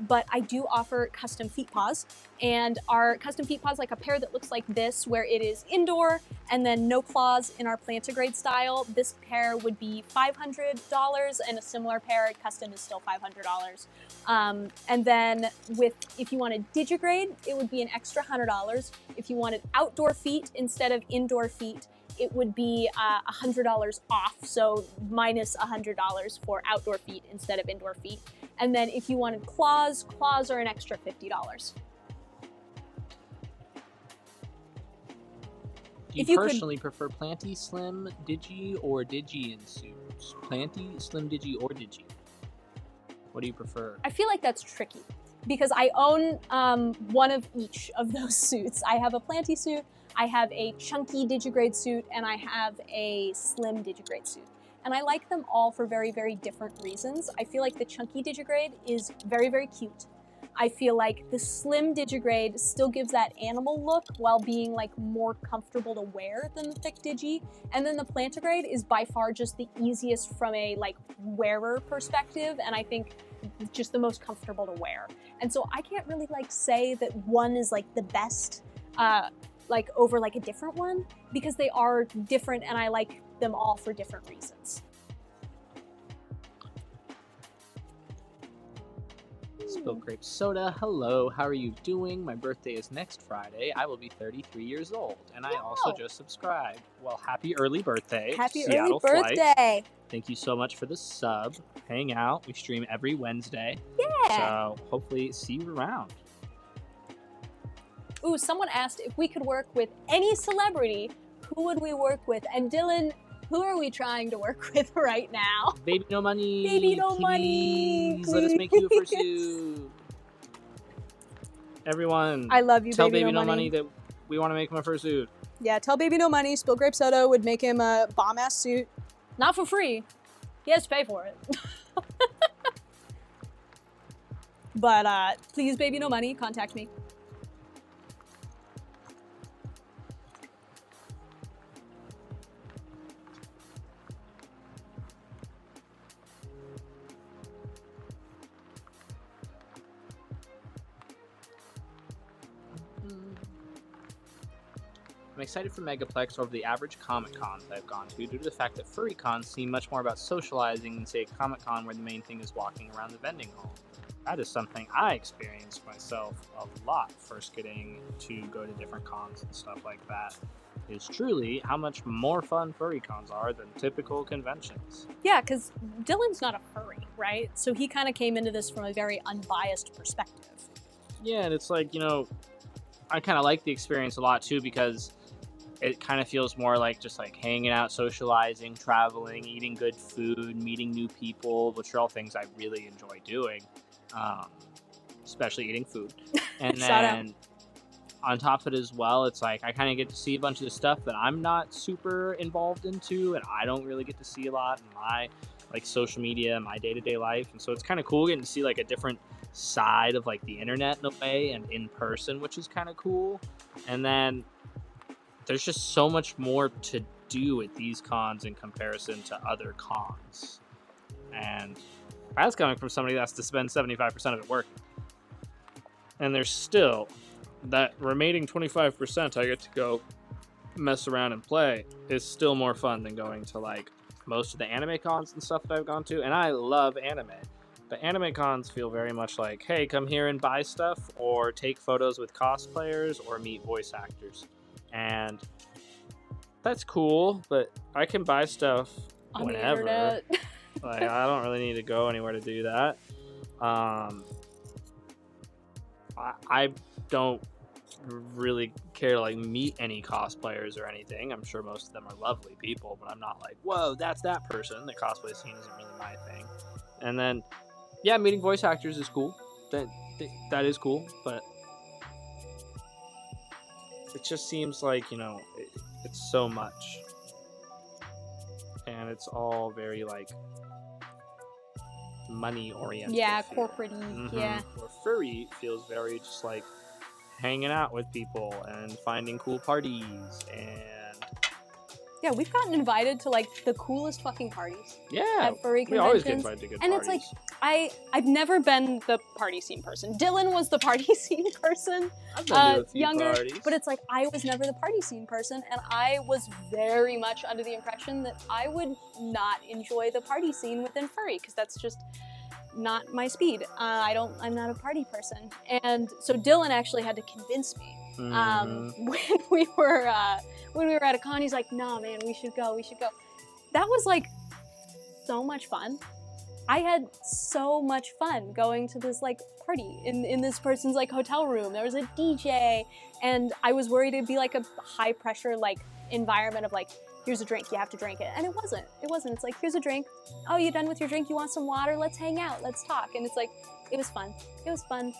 But I do offer custom feet paws, and our custom feet paws, like a pair that looks like this, where it is indoor and then no claws in our plantigrade style. This pair would be $500, and a similar pair custom is still $500. And then if you wanted digigrade, it would be an extra $100. If you wanted outdoor feet instead of indoor feet, it would be $100 off, so minus $100 for outdoor feet instead of indoor feet. And then if you wanted claws are an extra $50. Do you personally prefer Planty, Slim, Digi, or Digi in suits? Planty, Slim, Digi, or Digi? What do you prefer? I feel like that's tricky because I own one of each of those suits. I have a Planty suit, I have a chunky digigrade suit, and I have a slim digigrade suit. And I like them all for very, very different reasons. I feel like the chunky digigrade is very, very cute. I feel like the slim digigrade still gives that animal look while being like more comfortable to wear than the thick digi. And then the plantigrade is by far just the easiest from a like wearer perspective, and I think just the most comfortable to wear. And so I can't really like say that one is like the best like over like a different one, because they are different and I like them all for different reasons. Spilled Grape Soda, hello, how are you doing? My birthday is next Friday. I will be 33 years old, and I also just subscribed. Well, happy early birthday. Happy Seattle early birthday. Flight. Thank you so much for the sub. Hang out. We stream every Wednesday. Yeah. So hopefully see you around. Ooh, someone asked if we could work with any celebrity, who would we work with? And Dylan, who are we trying to work with right now? Baby No Money. Baby No please. Money. Let us make you a Fursuit. Everyone. I love you, tell Baby No Money that we want to make him a Fursuit. Yeah, tell Baby No Money Spilled Grape Soda would make him a bomb-ass suit. Not for free. He has to pay for it. But please, Baby No Money, contact me. I'm excited for Megaplex over the average Comic-Cons I've gone to due to the fact that furry cons seem much more about socializing than, say, a Comic-Con where the main thing is walking around the vending hall. That is something I experienced myself a lot first getting to go to different cons and stuff like that. Is truly how much more fun furry cons are than typical conventions. Yeah, because Dylan's not a furry, right? So he kind of came into this from a very unbiased perspective. Yeah, and it's like, you know, I kind of like the experience a lot too because it kind of feels more like just like hanging out, socializing, traveling, eating good food, meeting new people, which are all things I really enjoy doing, especially eating food. And then on top of it as well, it's like I kind of get to see a bunch of the stuff that I'm not super involved into, and I don't really get to see a lot in my like social media, my day-to-day life. And so it's kind of cool getting to see like a different side of like the internet in a way and in person, which is kind of cool. And then there's just so much more to do at these cons in comparison to other cons. And that's coming from somebody that has to spend 75% of it working. And there's still that remaining 25% I get to go mess around and play is still more fun than going to like most of the anime cons and stuff that I've gone to. And I love anime. But anime cons feel very much like, hey, come here and buy stuff or take photos with cosplayers or meet voice actors. And that's cool, but I can buy stuff on whenever. The internet. Like, I don't really need to go anywhere to do that. I don't really care to like meet any cosplayers or anything. I'm sure most of them are lovely people, but I'm not like, whoa, that's that person. The cosplay scene isn't really my thing. And then, yeah, meeting voice actors is cool. That is cool, but it just seems like, you know, it's so much. and it's all very like money oriented. Yeah, corporate-y. Yeah. Where furry feels very just like hanging out with people and finding cool parties and Yeah, we've gotten invited to like the coolest fucking parties yeah, at furry conventions. we always get invited to good and parties. it's like I've never been the party scene person. Dylan was the party scene person. I've been to a few younger, parties. but it's like I was never the party scene person, and I was very much under the impression that I would not enjoy the party scene within furry because that's just not my speed. I'm not a party person, and so Dylan actually had to convince me when we were at a con. He's like, "No, man, we should go. That was like so much fun. I had so much fun going to this like party in this person's like hotel room. There was a DJ, and I was worried it'd be like a high pressure like environment of like, here's a drink, you have to drink it. And it wasn't. It's like, here's a drink. Oh, you done with your drink? You want some water? Let's hang out. Let's talk. And it's like, it was fun.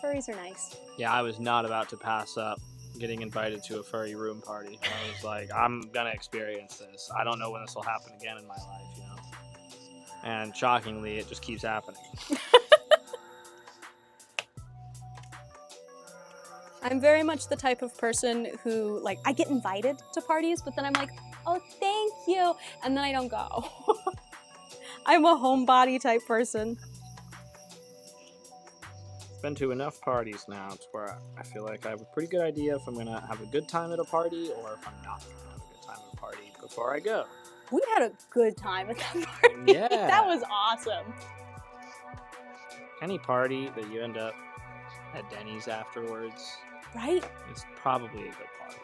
Furries are nice. Yeah, I was not about to pass up getting invited to a furry room party. I was like, I'm gonna experience this. I don't know when this will happen again in my life, you know? And shockingly, it just keeps happening. I'm very much the type of person who, like, I get invited to parties, but then I'm like, oh, thank you, and then I don't go. I'm a homebody type person. I've been to enough parties now to where I feel like I have a pretty good idea if I'm gonna have a good time at a party or if I'm not gonna have a good time at a party before I go. We had a good time at that party. Yeah. That was awesome. Any party that you end up at Denny's afterwards, right? It's probably a good party.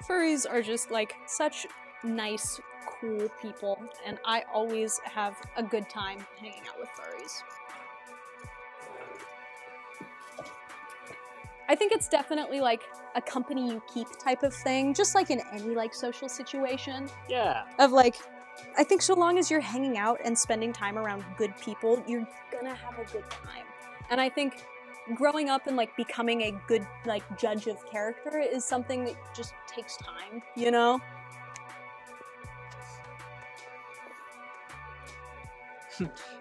Furries are just like such nice, cool people, and I always have a good time hanging out with furries. I think it's definitely like a company you keep type of thing, just like in any like social situation. Yeah. Of like, I think so long as you're hanging out and spending time around good people, you're gonna have a good time. And I think growing up and like becoming a good like judge of character is something that just takes time, you know?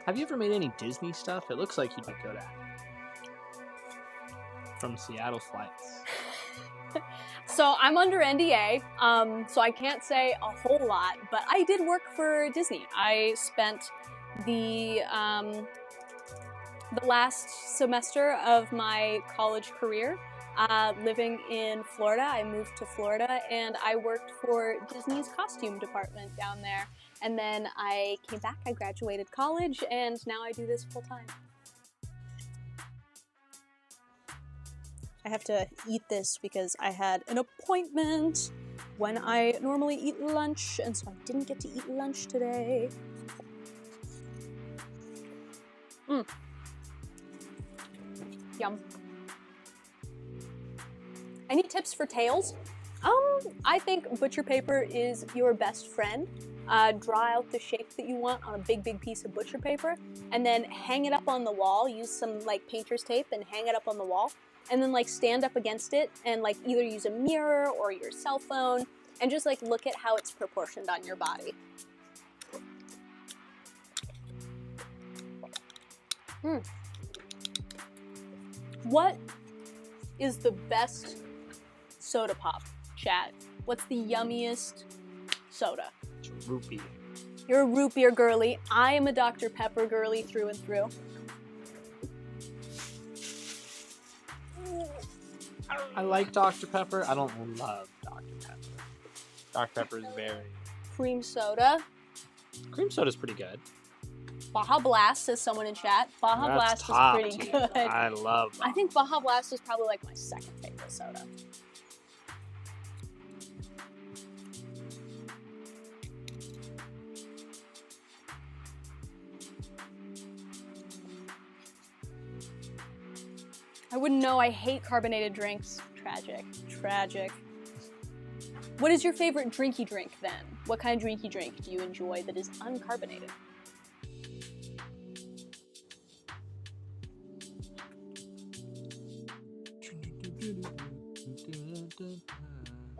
Have you ever made any Disney stuff? It looks like you'd be good at it. From Seattle flights. So I'm under NDA, so I can't say a whole lot, but I did work for Disney. I spent the last semester of my college career living in Florida. I moved to Florida and I worked for Disney's costume department down there. And then I came back, I graduated college, and now I do this full time. I have to eat this because I had an appointment when I normally eat lunch, and so I didn't get to eat lunch today. Yum. Any tips for tails? I think butcher paper is your best friend. Draw out the shape that you want on a big piece of butcher paper, and then hang it up on the wall. Use some like painter's tape and hang it up on the wall, and then like stand up against it and like either use a mirror or your cell phone and just like look at how it's proportioned on your body. What is the best soda pop, chat? What's the yummiest soda? It's root beer. You're a root beer girly. I am a Dr. Pepper girly through and through. I like Dr. Pepper. I don't love Dr. Pepper. Dr. Pepper is very... Cream soda. Cream soda's pretty good. Baja Blast, says someone in chat. Baja That's Blast top is pretty tier. good. I love that. I think Baja Blast is probably like my second favorite soda. I wouldn't know. I hate carbonated drinks. Tragic. Tragic. What is your favorite drinky drink then? What kind of drinky drink do you enjoy that is uncarbonated?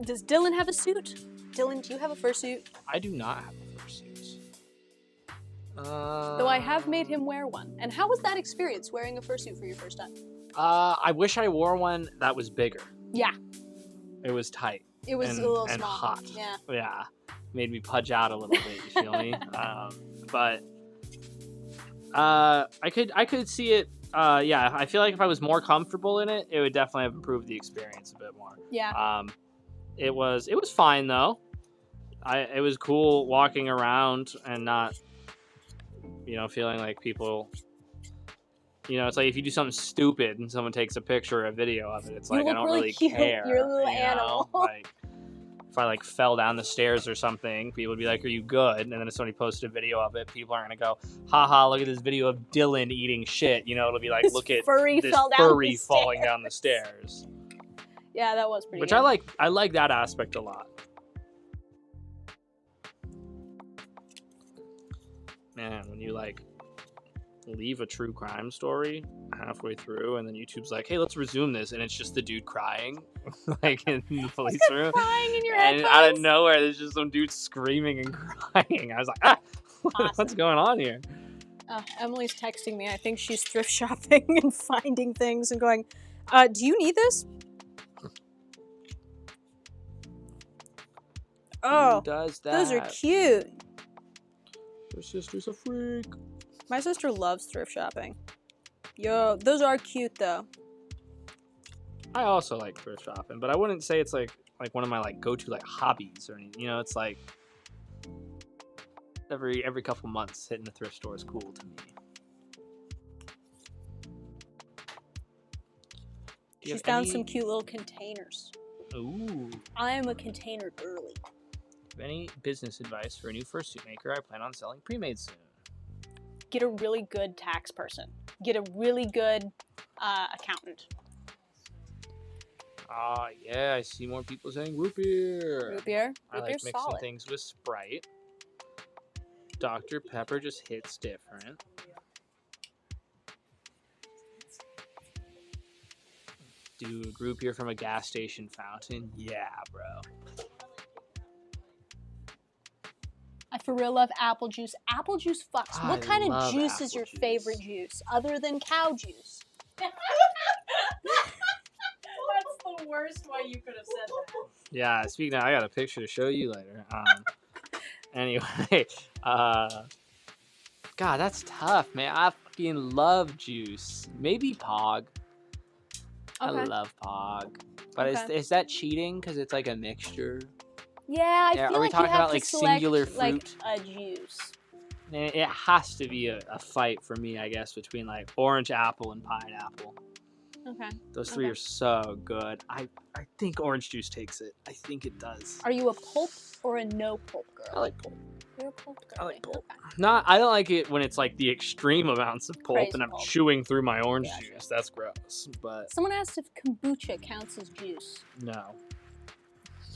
Does Dylan have a suit? Dylan, do you have a fursuit? I do not have a fursuit. Though I have made him wear one. And how was that experience, wearing a fursuit for your first time? I wish I wore one that was bigger. Yeah. It was tight. It was and, a little and small. hot. Yeah. Yeah. Made me pudge out a little bit, you feel me? But I could see it. Yeah, I feel like if I was more comfortable in it, it would definitely have improved the experience a bit more. Yeah. It was fine though. It was cool walking around and not, feeling like people. It's like if you do something stupid and someone takes a picture or a video of it, it's like I don't really cute. care. You're a little animal. Like if I fell down the stairs or something, people would be like, "Are you good?" And then if somebody posted a video of it, people aren't gonna go, "Haha, look at this video of Dylan eating shit." It'll be like, "Look at furry this fell down furry the falling stairs." down the stairs." Yeah, that was pretty Which good. I like that aspect a lot. Man, when you leave a true crime story halfway through and then YouTube's like, "Hey, let's resume this," and it's just the dude crying in the police room. Crying in your And headphones. out of nowhere there's just some dude screaming and crying. I was like, Awesome. What's going on here? Emily's texting me. I think she's thrift shopping and finding things and going, do you need this? Oh, Who does that? those are cute. Your sister's a freak. My sister loves thrift shopping. Yo, those are cute though. I also like thrift shopping, but I wouldn't say it's like one of my go-to hobbies or anything. It's like every couple months hitting the thrift store is cool to me. She's found some cute little containers. Ooh. I am a container girly. Any business advice for a new fursuit maker? I plan on selling pre-made soon. Get a really good tax person. Get a really good accountant. Yeah, I see more people saying root beer. Root beer? I Root like beer's mixing solid. things with Sprite. Dr. Pepper just hits different. Dude, root beer from a gas station fountain? Yeah, bro. I for real love apple juice. Apple juice fucks. What kind of love juice is apple your juice. favorite juice other than cow juice? That's the worst way you could have said that. Yeah, speaking of, I got a picture to show you later. Anyway, God, that's tough, man. I fucking love juice. Maybe Pog. I Okay. love Pog. But Okay. is that cheating? Because it's like a mixture? Yeah, I Yeah, feel are we like talking you have about, to like, select, singular like fruit? a juice. It has to be a fight for me, I guess, between orange apple and pineapple. Okay. Those three Okay. are so good. I think orange juice takes it. I think it does. Are you a pulp or a no pulp girl? I like pulp. You're a pulp girl. I like pulp. Okay. I don't like it when it's the extreme amounts of pulp Crazy and I'm pulp. chewing through my orange Gotcha. juice. That's gross. But Someone asked if kombucha counts as juice. no,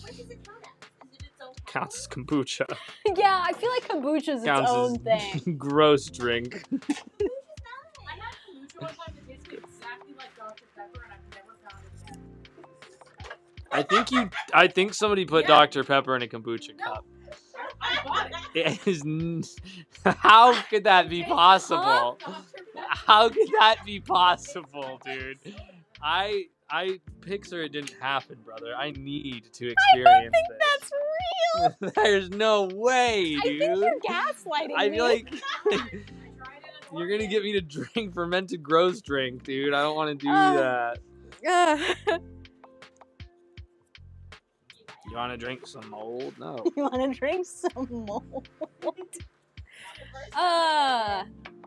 What does it count as? Is it its own counts as kombucha. Yeah, I feel like kombucha is its Counts own as thing. gross drink. I had kombucha one time that tasted exactly like Dr. Pepper, and I've never found it again. I think somebody put Yeah. Dr. Pepper in a kombucha cup. I bought it. It is. How could that be possible? Dr. Pepper. How could that be possible, dude? I picture it didn't happen, brother. I need to experience this. That's real. There's no way, I dude. think you're gaslighting I me. feel like I tried it at you're gonna get me to drink fermented gross drink, dude. I don't want to do Uh. that. You want to drink some mold? No. You want to drink some mold?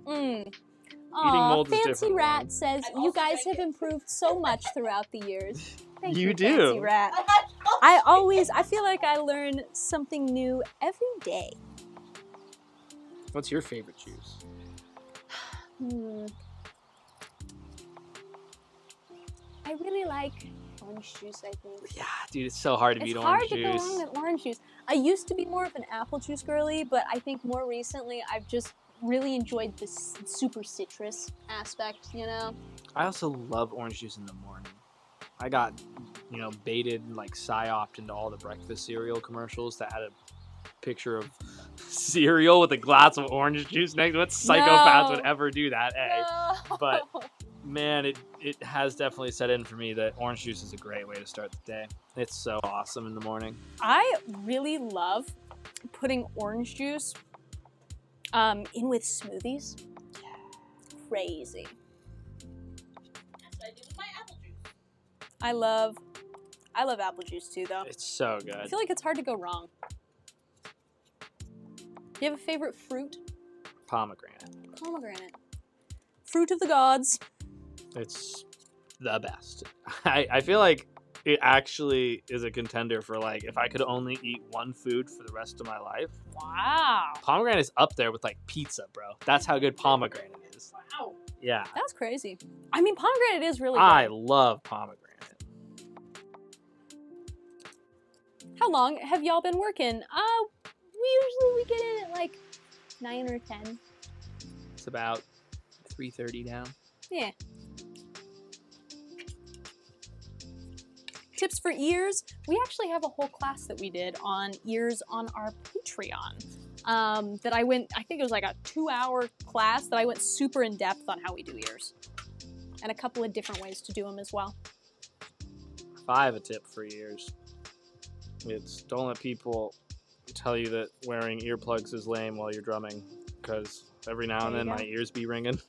mold is Fancy different, Rat man. says, I've you also guys drank have it." improved so much throughout the years. Thank You you, do. Fancy Rat. I feel like I learn something new every day. What's your favorite juice? like orange juice, I think. Yeah, dude, it's so hard to beat It's orange hard to juice. go wrong with orange juice. I used to be more of an apple juice girly, but I think more recently I've just really enjoyed this super citrus aspect, you know? I also love orange juice in the morning. I got, baited, like, psyoped into all the breakfast cereal commercials that had a picture of cereal with a glass of orange juice next to it. Psychopaths would ever do that, No. But, man, it has definitely set in for me that orange juice is a great way to start the day. It's so awesome in the morning. I really love putting orange juice in with smoothies. Crazy. That's what I do with my apple juice. I love apple juice too, though. It's so I good. feel like it's hard to go wrong. Do you have a favorite fruit? Pomegranate. Pomegranate. Fruit of the gods. It's the best. I feel like it actually is a contender for, like, if I could only eat one food for the rest of my life. Wow. Pomegranate is up there with, like, pizza, bro. That's how good pomegranate is. Wow. Yeah. That's crazy. I mean, pomegranate is really good. I love pomegranate. How long have y'all been working? We get in at like 9 or 10. It's about 3:30 now. Yeah. Tips for ears. We actually have a whole class that we did on ears on our Patreon. That I think it was like a 2-hour class that I went super in depth on how we do ears. And a couple of different ways to do them as well. If I have a tip for ears, it's don't let people tell you that wearing earplugs is lame while you're drumming, because every now and then my ears be ringing.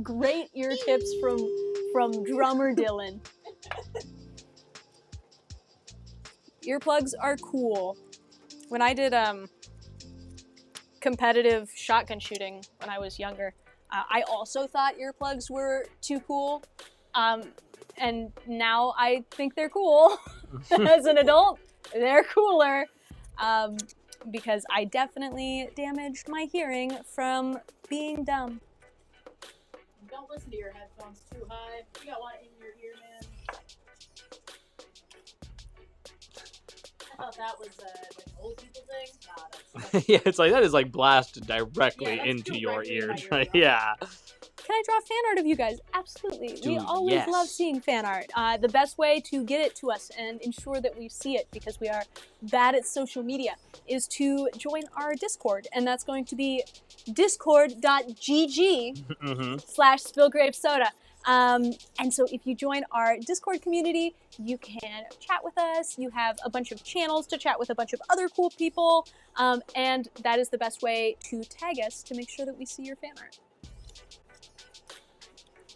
Great ear tips from drummer Dylan. Earplugs are cool. When I did competitive shotgun shooting when I was younger, I also thought earplugs were too cool. And now I think they're cool. As an adult, they're cooler. Because I definitely damaged my hearing from being dumb. Don't listen to your headphones too high. You got one in your ear, man. I thought that was like an old people thing. Nah, that's Yeah, it's like that is like blasted directly that's into your directly in my eardrum. eardrum. Yeah. Can I draw fan art of you guys? Absolutely. We Dude, always yes. love seeing fan art. The best way to get it to us and ensure that we see it, because we are bad at social media, is to join our Discord. And that's going to be discord.gg/spillgrapesoda. And so if you join our Discord community, you can chat with us. You have a bunch of channels to chat with a bunch of other cool people. And that is the best way to tag us to make sure that we see your fan art.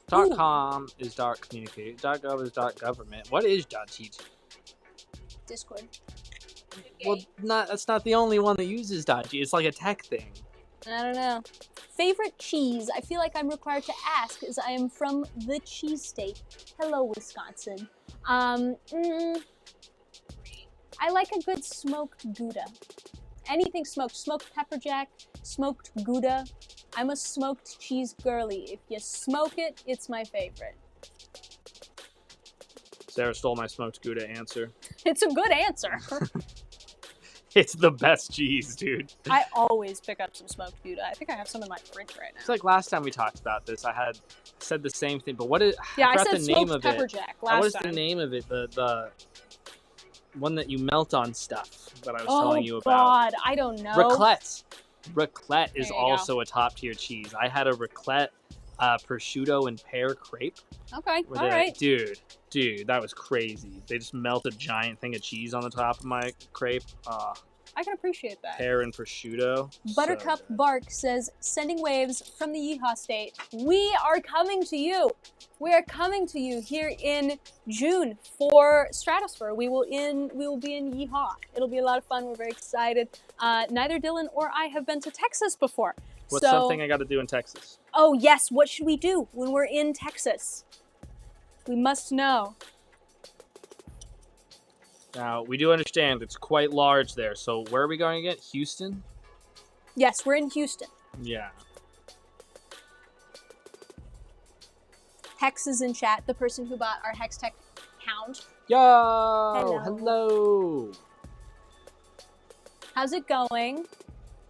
.com is .communicate. .gov is .government. What is .gt? Discord. Well, that's not the only one that uses .g. It's like a tech thing. I don't know. Favorite cheese? I feel like I'm required to ask, as I am from the cheese state. Hello, Wisconsin. I like a good smoked Gouda. Anything smoked. Smoked pepper jack, smoked Gouda. I'm a smoked cheese girly. If you smoke it, it's my favorite. Sarah stole my smoked Gouda answer. It's a good answer. It's the best cheese, dude. I always pick up some smoked Gouda. I think I have some in my fridge right now. It's like last time we talked about this, I had said the same thing, but what is? Yeah, I forgot said the name smoked of pepper it. jack What last is time. the name of it? The one that you melt on stuff that I was Oh telling you about. God, I don't know. Raclette. Raclette is There you also a top tier cheese. I had a raclette prosciutto and pear crepe. Okay, with all it. right. Dude, that was crazy. They just melt a giant thing of cheese on the top of my crepe. I can appreciate that. Pear and prosciutto. Buttercup So good. Bark says, sending waves from the Yeehaw State. We are coming to you. We are coming to you here in June for Stratosphere. We will be in Yeehaw. It'll be a lot of fun. We're very excited. Neither Dylan or I have been to Texas before. What's so, something I got to do in Texas? Oh yes, what should we do when we're in Texas? We must know. Now, we do understand it's quite large there, so where are we going again? Houston? Yes, we're in Houston. Yeah. Hex is in chat, the person who bought our Hex Tech hound. Yo! Hello! How's it going?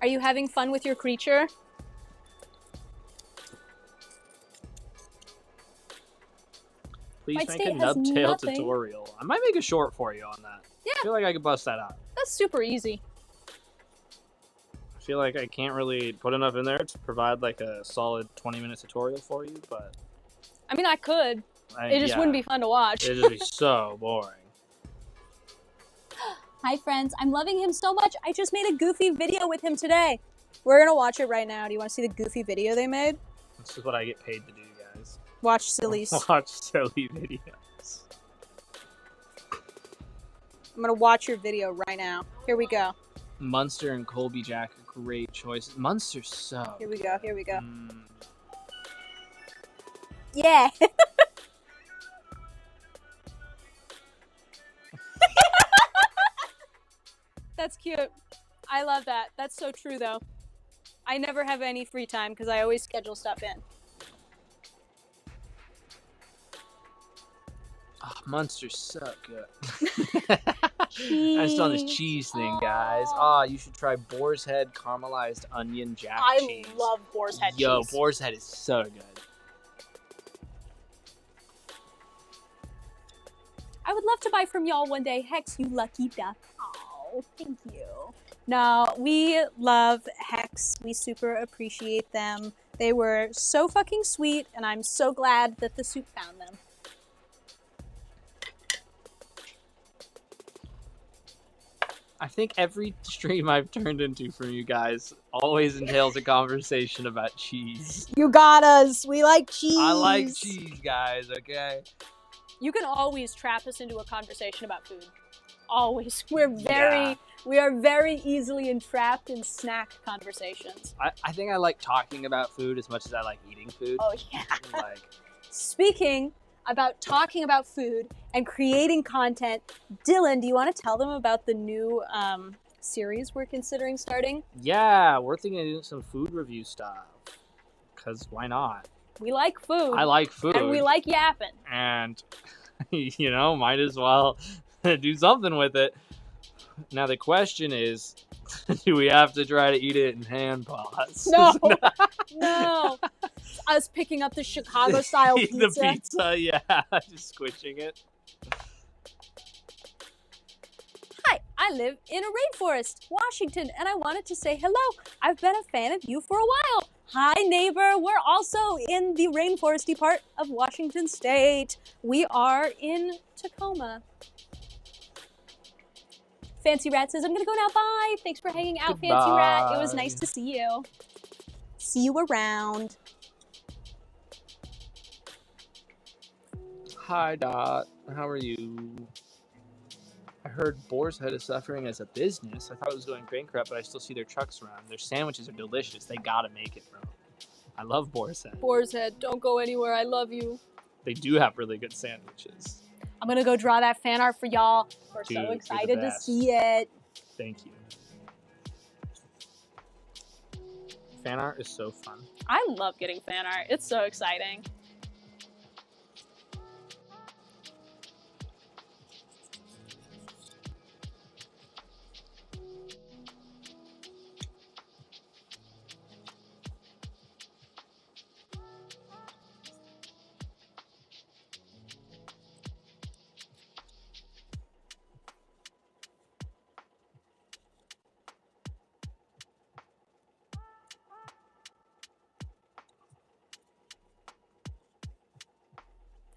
Are you having fun with your creature? Please White make a State has nubtail nothing. tutorial. I might make a short for you on that. Yeah. I feel like I could bust that out. That's super easy. I feel like I can't really put enough in there to provide like a solid 20-minute tutorial for you, but... I mean, I could. It just wouldn't be fun to watch. It'd just be so boring. Hi, friends. I'm loving him so much. I just made a goofy video with him today. We're going to watch it right now. Do you want to see the goofy video they made? This is what I get paid to do, guys. Watch sillies. Watch silly videos. I'm going to watch your video right now. Here we go. Munster and Colby Jack are great choices. Munster's so... Here we go. Here we go. Mm. Yeah. That's cute. I love that. That's so true, though. I never have any free time because I always schedule stuff in. Oh, Munster's so good. I'm still on this cheese thing, guys. Ah, you should try Boar's Head caramelized onion jack cheese. I love Boar's Head cheese. Yo, Boar's Head is so good. I would love to buy from y'all one day. Hex, you lucky duck. Oh, thank you. No, we love Hex. We super appreciate them. They were so fucking sweet, and I'm so glad that the soup found them. I think every stream I've turned into from you guys always entails a conversation about cheese. You got us. We like cheese. I like cheese, guys, okay? You can always trap us into a conversation about food. Always. We are very easily entrapped in snack conversations. I think I like talking about food as much as I like eating food. Oh, yeah. Like, speaking about talking about food and creating content, Dylan, do you want to tell them about the new series we're considering starting? yeah, we're thinking of doing some food review stuff. Because why not? We like food. I like food. And we like yapping. And, you know, might as well do something with it. Now the question is, do we have to try to eat it in hand paws? No. No. Us picking up the Chicago-style pizza. The pizza, yeah. Just squishing it. Hi, I live in a rainforest, Washington, and I wanted to say hello. I've been a fan of you for a while. Hi, neighbor. We're also in the rainforesty part of Washington State. We are in Tacoma. Fancy Rat says, I'm going to go now. Bye. Thanks for hanging out, Goodbye. Fancy Rat. It was nice to see you. See you around. Hi, Dot. How are you? I heard Boar's Head is suffering as a business. I thought it was going bankrupt, but I still see their trucks around. Their sandwiches are delicious. They gotta make it, bro. I love Boar's Head. Boar's Head, don't go anywhere. I love you. They do have really good sandwiches. I'm going to go draw that fan art for y'all. We're Dude, so you're the excited to best. see it. Thank you. Fan art is so fun. I love getting fan art. It's so exciting.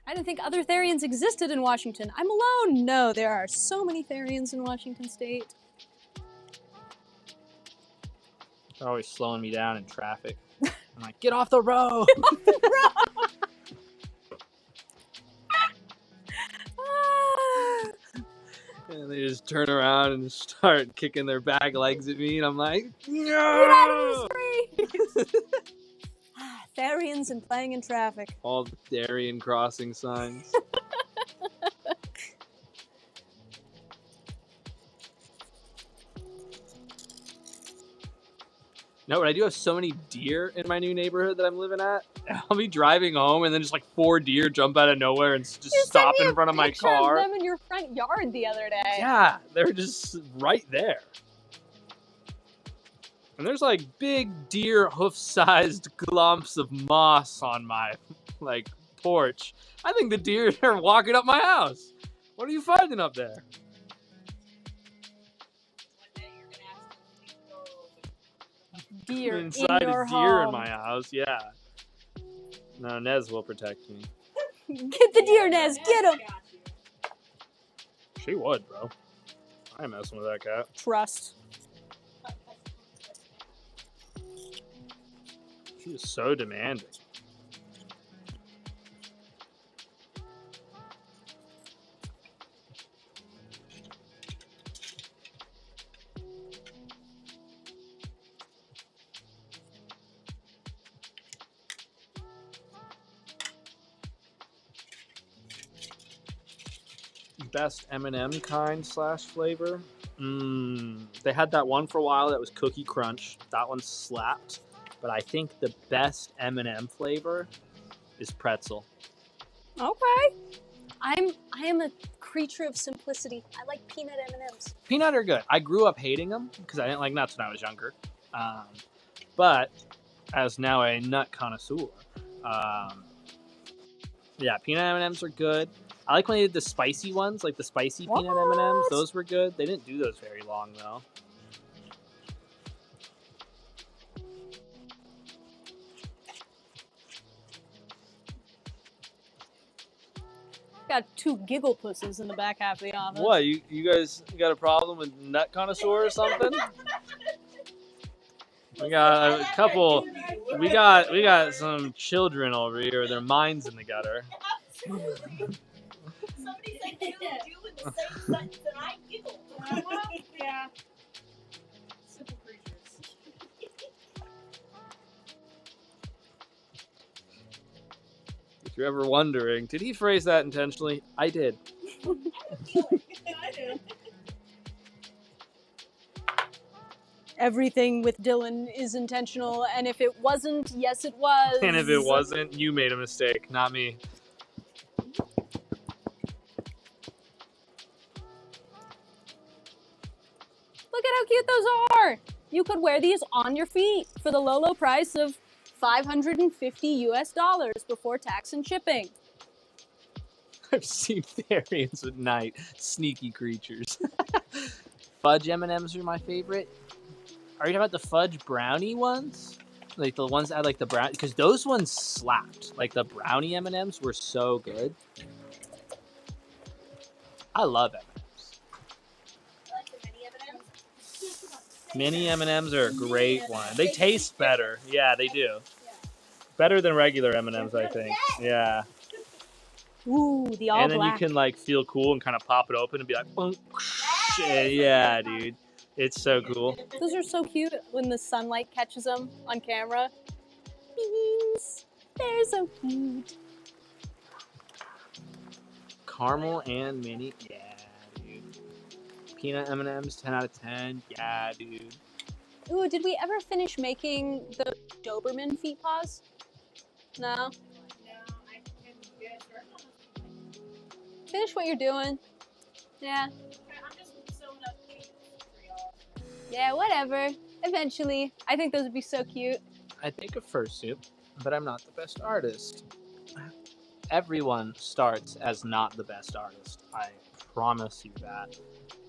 I didn't think other Therians existed in Washington. I'm alone. No, there are so many Therians in Washington State. They're always slowing me down in traffic. I'm like, get off the road! And they just turn around and start kicking their back legs at me, and I'm like, no! Get out of the street! Therians and playing in traffic. All the Darien crossing signs. No, but I do have so many deer in my new neighborhood that I'm living at. I'll be driving home and then just like 4 deer jump out of nowhere and just You stop sent me in front of my picture car. of them in your front yard the other day. Yeah, they're just right there. And there's like big deer hoof-sized clumps of moss on my like porch. I think the deer are walking up my house. What are you finding up there? Deer Inside in your a deer home. in my house, yeah. No, Nez will protect me. Get the deer, Nez. Get him. She would, bro. I ain't messing with that cat. Trust. She is so demanding. Best M&M kind / flavor. They had that one for a while that was Cookie Crunch. That one slapped. But I think the best M&M flavor is pretzel. Okay. I am a creature of simplicity. I like peanut M&Ms. Peanut are good. I grew up hating them because I didn't like nuts when I was younger. But as now a nut connoisseur, yeah, peanut M&Ms are good. I like when they did the spicy ones, like the spicy peanut M&Ms. Those were good. They didn't do those very long though. Got 2 giggle pussies in the back half of the office. What, you guys got a problem with nut connoisseur or something? We got a couple. We got some children over here. Their minds in the gutter. Somebody said you in the same sentence and I giggled. Yeah. Simple creatures. If you're ever wondering, did he phrase that intentionally? I did. I do. Everything with Dylan is intentional, and if it wasn't, yes it was. And if it wasn't, you made a mistake, not me. Look at how cute those are! You could wear these on your feet for the low, low price of $550 US before tax and shipping. I've seen Therians at night. Sneaky creatures. Fudge M&Ms are my favorite. Are you talking about the fudge brownie ones? Like the ones that had like the brown, because those ones slapped. Like the brownie M&Ms were so good. I love M&Ms. I like the mini M&Ms. Mini M&Ms are a great one. They taste better. Yeah, they do. Better than regular M&Ms, I think. Yeah. Ooh, the all And then black. you can like feel cool and kind of pop it open and be like, boom. Yeah, dude. It's so cool. Those are so cute when the sunlight catches them on camera. Beans. They're so cute. Caramel and mini. Yeah, dude. Peanut M&Ms, 10 out of 10. Yeah, dude. Ooh, did we ever finish making the Doberman feet paws? No? No, I can get it. Finish what you're doing. Yeah. I'm just sewing up cages for y'all. Yeah, whatever. Eventually. I think those would be so cute. I think of Fursuit, but I'm not the best artist. Everyone starts as not the best artist. I promise you that.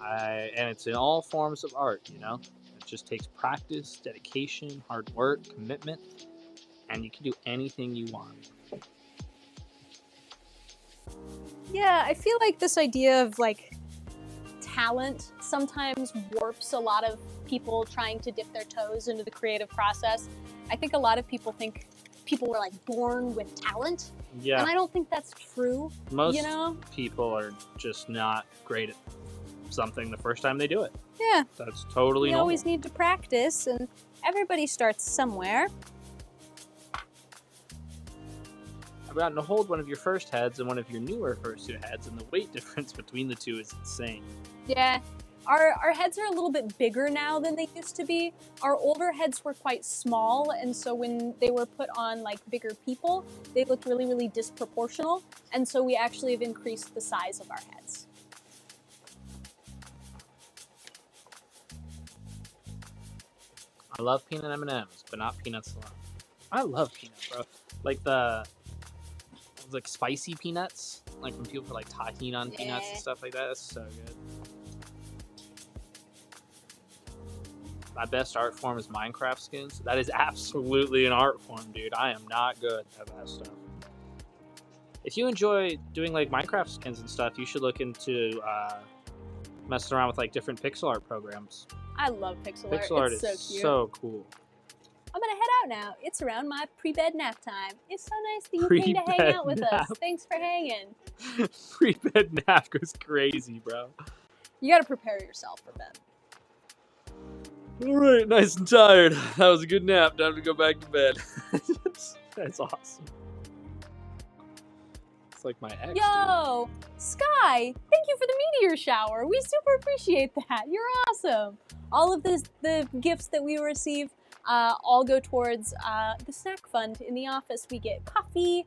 And it's in all forms of art, you know? It just takes practice, dedication, hard work, commitment, and you can do anything you want. Yeah, I feel like this idea of like talent sometimes warps a lot of people trying to dip their toes into the creative process. I think a lot of people think people were like born with talent, Yeah, and I don't think that's true. most You know? people are just not great at something the first time they do it. Yeah, That's totally we normal. always need to practice, and everybody starts somewhere. I've gotten to hold one of your first heads and one of your newer fursuit heads, and the weight difference between the two is insane. Yeah, Our heads are a little bit bigger now than they used to be. Our older heads were quite small, and so when they were put on like bigger people, they looked really, really disproportional. And so we actually have increased the size of our heads. I love peanut M&Ms, but not peanuts alone. I love peanuts, bro. Like the spicy peanuts, like when people put like tahini on peanuts and stuff like that. That's so good. My best art form is Minecraft skins. That is absolutely an art form, dude. I am not good at that stuff. If you enjoy doing like Minecraft skins and stuff, you should look into messing around with like different pixel art programs. I love pixel art. Pixel art It's is so cute. so cool. I'm gonna head out now. It's around my pre-bed nap time. It's so nice that you came to hang out with us. Thanks for hanging. Pre-bed nap goes crazy, bro. You gotta prepare yourself for bed. All right, nice and tired. That was a good nap. Time to go back to bed. That's awesome. It's like my ex. Yo, Sky, thank you for the meteor shower. We super appreciate that. You're awesome. All of the gifts that we receive all go towards the snack fund in the office. We get coffee,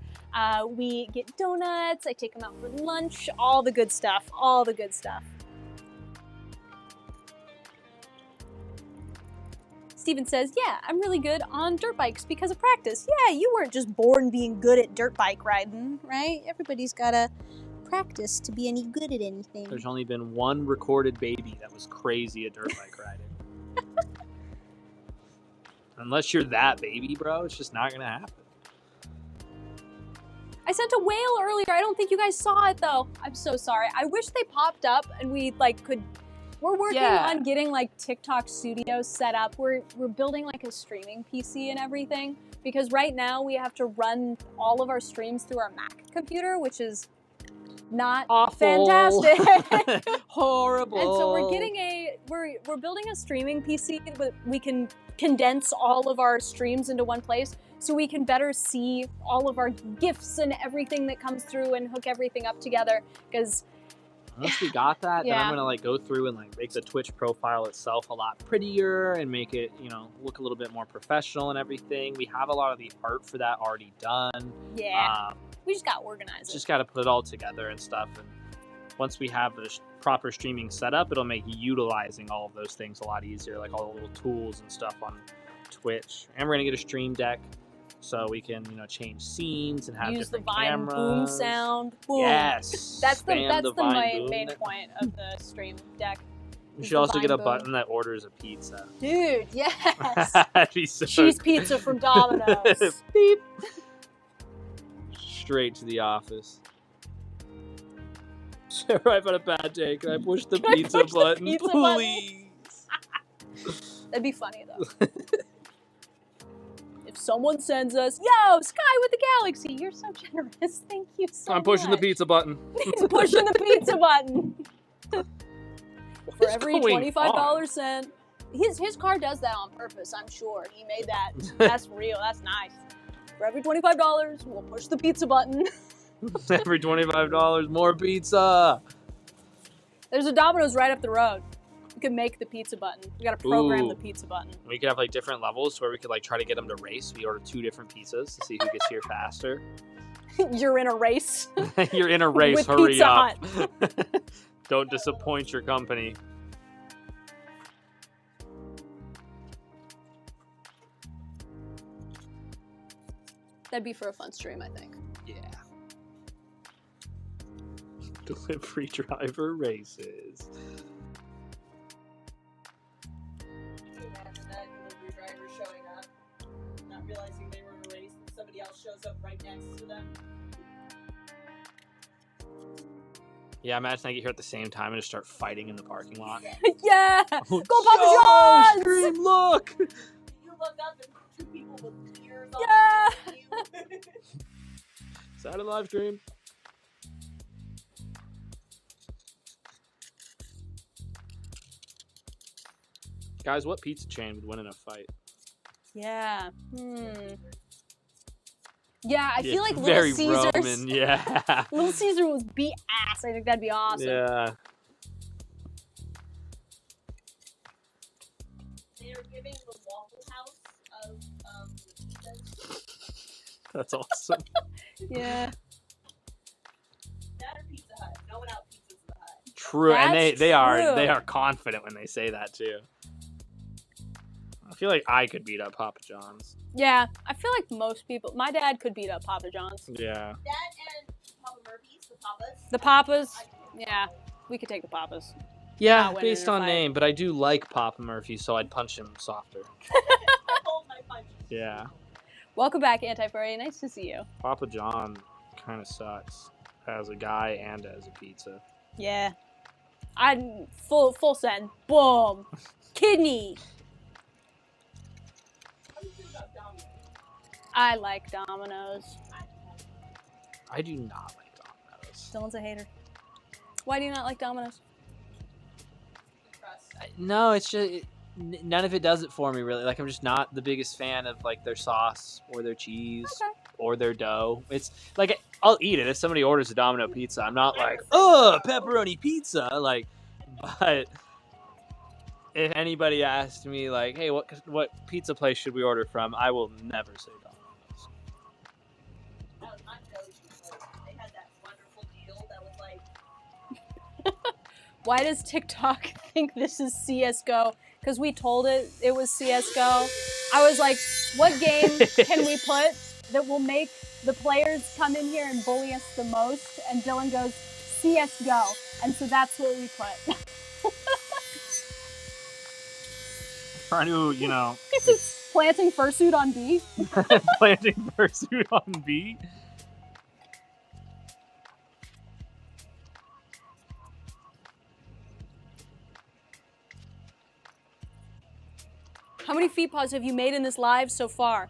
we get donuts, I take them out for lunch, all the good stuff, all the good stuff. Steven says, yeah, I'm really good on dirt bikes because of practice. Yeah, you weren't just born being good at dirt bike riding, right? Everybody's gotta practice to be any good at anything. There's only been one recorded baby that was crazy at dirt bike riding. Unless you're that baby, bro, it's just not gonna happen. I sent a whale earlier. I don't think you guys saw it though. I'm so sorry. I wish they popped up and we like could. We're working on getting like TikTok studios set up. We're building like a streaming PC and everything because right now we have to run all of our streams through our Mac computer, which is not awful. Fantastic. Horrible. And so we're building a streaming PC that we can condense all of our streams into one place so we can better see all of our GIFs and everything that comes through and hook everything up together because once we got that, then I'm gonna like go through and like make the Twitch profile itself a lot prettier and make it, you know, look a little bit more professional and everything. We have a lot of the art for that already done. Yeah. We just got organized. Just got to put it all together and stuff. And once we have the proper streaming set up, it'll make utilizing all of those things a lot easier, like all the little tools and stuff on Twitch. And we're gonna get a stream deck. So we can, you know, change scenes and have use the different Vine cameras. boom sound. Boom. Yes. That's the main boom. point of the stream deck. We should also get a button that orders a pizza. Dude, yes. That'd be so Cheese cool. pizza from Domino's. Beep. Straight to the office. Sarah, I've had a bad day. Can I push the pizza button, please? That'd be funny though. If someone sends us, yo, Sky with the Galaxy, you're so generous. Thank you so much. I'm pushing the pizza button. He's pushing the pizza button. For every $25 sent. His car does that on purpose, I'm sure. He made that. That's real. That's nice. For every $25, we'll push the pizza button. Every $25, more pizza. There's a Domino's right up the road. We can make the pizza button. We gotta program the pizza button. We could have like different levels where we could like try to get them to race. We order 2 different pizzas to see who gets here faster. You're in a race. You're in a race. With Hurry Pizza up. Hut. Don't disappoint your company. That'd be for a fun stream, I think. Yeah. Delivery driver races. Imagine that delivery driver showing up, not realizing they were in a race, and somebody else shows up right next to them. Yeah, imagine I get here at the same time and just start fighting in the parking lot. Yeah! Oh, Go Papa John's! Stream, look! You look up and 2 people with tears on Yeah! you. Is that a live stream? Guys, what pizza chain would win in a fight? Yeah. Yeah, I feel like very Little Caesars. Roman, yeah. Little Caesar was beat ass. I think that'd be awesome. Yeah. That's awesome. Yeah. That or Pizza Hut. No one out pizzas the Hut. True, and That's they are true. confident when they say that too. I feel like I could beat up Papa John's. Yeah, I feel like most people. My dad could beat up Papa John's. Yeah. That and Papa Murphy's, the Papas. The Papas. I can take the Yeah, Papas. we could take the Papas. Yeah, Not winning based in a on fight. name, but I do like Papa Murphy, so I'd punch him softer. I hold my punches. Yeah. Welcome back, Anti-Furry. Nice to see you. Papa John kind of sucks as a guy and as a pizza. Yeah. I'm full send. Boom. Kidney. How do you feel about Domino's? I like Domino's. I do not like Domino's. Dylan's a hater. Why do you not like Domino's? The crust. No, it's just none of it does it for me really. Like I'm just not the biggest fan of like their sauce or their cheese Okay. or their dough. It's like I'll eat it if somebody orders a Domino pizza. I'm not like, oh, pepperoni pizza. Like, but if anybody asked me like, hey, what pizza place should we order from? I will never say Domino's. That was my go-to place. They had that wonderful deal that was like, Why does TikTok think this is CSGO? Because we told it was CSGO. I was like, what game can we put that will make the players come in here and bully us the most? And Dylan goes, CSGO. And so that's what we put. Trying to, you know, Planting Fursuit on B. planting Fursuit on B. How many feet paws have you made in this live so far?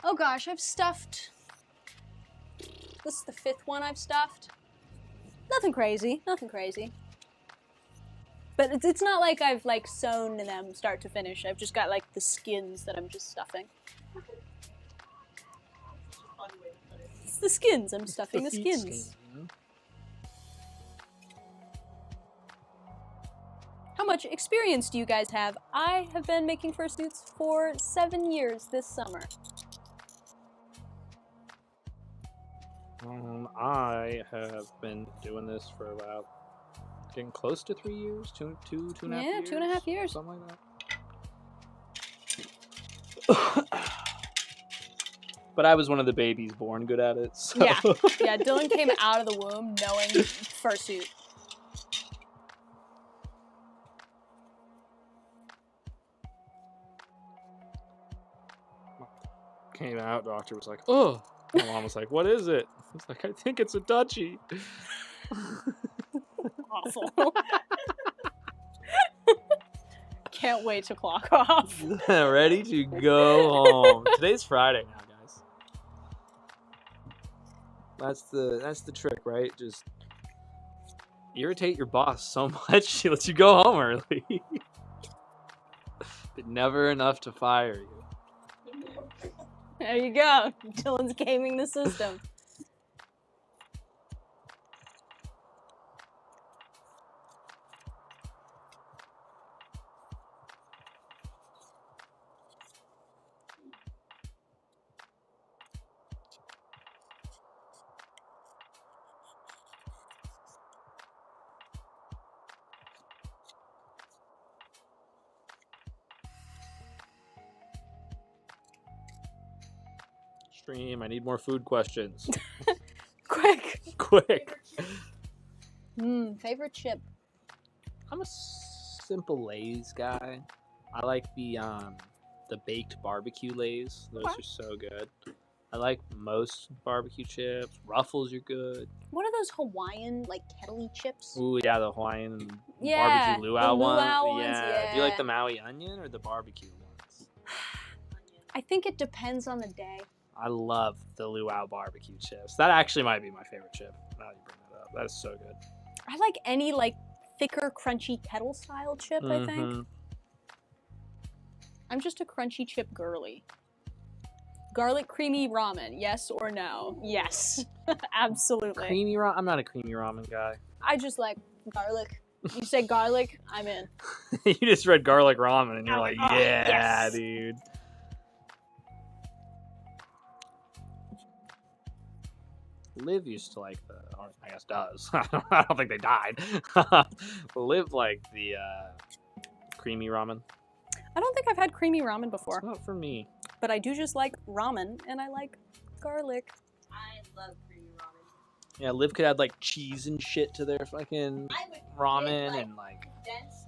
Oh gosh, I've stuffed. This is the 5th one I've stuffed. Nothing crazy, nothing crazy. But it's not like I've like sewn them start to finish. I've just got like the skins that I'm just stuffing. such a fun way to put it. It's the skins, I'm stuffing the feet skins. you know? How much experience do you guys have? I have been making fursuits for 7 years this summer. I have been doing this for about getting close to 3 years, two and a half Yeah, years. 2.5 years. Something like that. But I was one of the babies born good at it. So. Yeah, yeah, Dylan came out of the womb knowing fursuit. Came out, doctor was like, oh. My mom was like, what is it? I was like, I think it's a Dutchie. Awful. Can't wait to clock off. Ready to go home. Today's Friday now, guys. That's the trick, right? Just irritate your boss so much she lets you go home early. But never enough to fire you. There you go. Dylan's gaming the system. Stream, I need more food questions. Quick. Quick. Favorite chip? I'm a simple Lay's guy. I like the baked barbecue Lay's. Those Okay. are so good. I like most barbecue chips. Ruffles are good. What are those Hawaiian, like, kettle chips? Ooh, yeah, the Hawaiian Yeah, barbecue the luau one. luau ones, Yeah. Do you like yeah. the Maui onion or the barbecue ones? I think it depends on the day. I love the luau barbecue chips. That actually might be my favorite chip. Now you bring that up. That is so good. I like any, like, thicker, crunchy kettle-style chip, I think. Mhm. I'm just a crunchy chip girly. Garlic creamy ramen, yes or no? Yes. Absolutely. Creamy ramen? I'm not a creamy ramen guy. I just like garlic. You say garlic, I'm in. You just read garlic ramen and you're I'm like, like, oh, yeah, yes. dude. Liv used to like or I guess does. I don't think they died. Liv like the creamy ramen. I don't think I've had creamy ramen before, It's not for me. but I do just like ramen, and I like garlic. I love creamy ramen. Yeah, Liv could add like cheese and shit to their fucking I would ramen get, and like. condensed.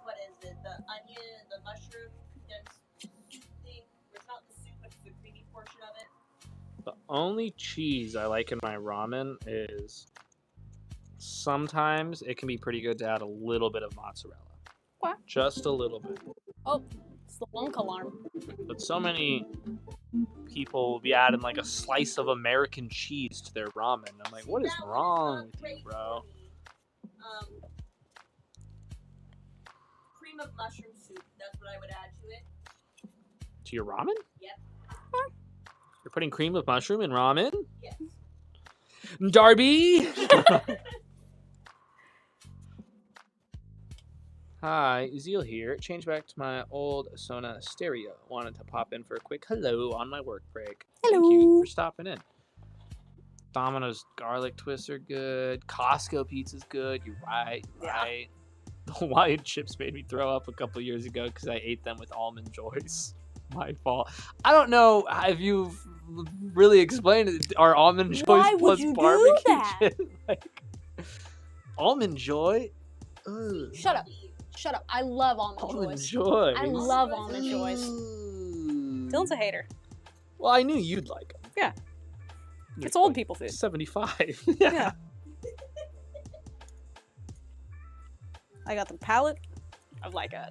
What is it? The onion, the mushroom condensed soup thing. It's not the soup, but it's the creamy portion of it. The only cheese I like in my ramen is sometimes it can be pretty good to add a little bit of mozzarella. What? Just a little bit. Oh, it's the lunk alarm. But so many people will be adding like a slice of American cheese to their ramen. I'm like, what is That one wrong not with you, great bro? for me. Cream of mushroom soup. That's what I would add to it. To your ramen? Yep. You're putting cream of mushroom in ramen? Yes. Darby! Hi, Zeal here. Changed back to my old Sona stereo. Wanted to pop in for a quick hello on my work break. Thank you Hello. for stopping in. Domino's garlic twists are good. Costco pizza's good. You're right. Yeah. Right. The Hawaiian chips made me throw up a couple years ago because I ate them with almond joys. My fault. I don't know if you've really explained it. Are almond joys Why would plus you do barbecue that? chips? Like, almond joy? Ugh. Shut up. Shut up. I love almond Almond joys. joy. I love almond joys. Ooh. Dylan's a hater. Well, I knew you'd like them. Yeah. You're It's old like people food. 75. Yeah. I got the palate of like a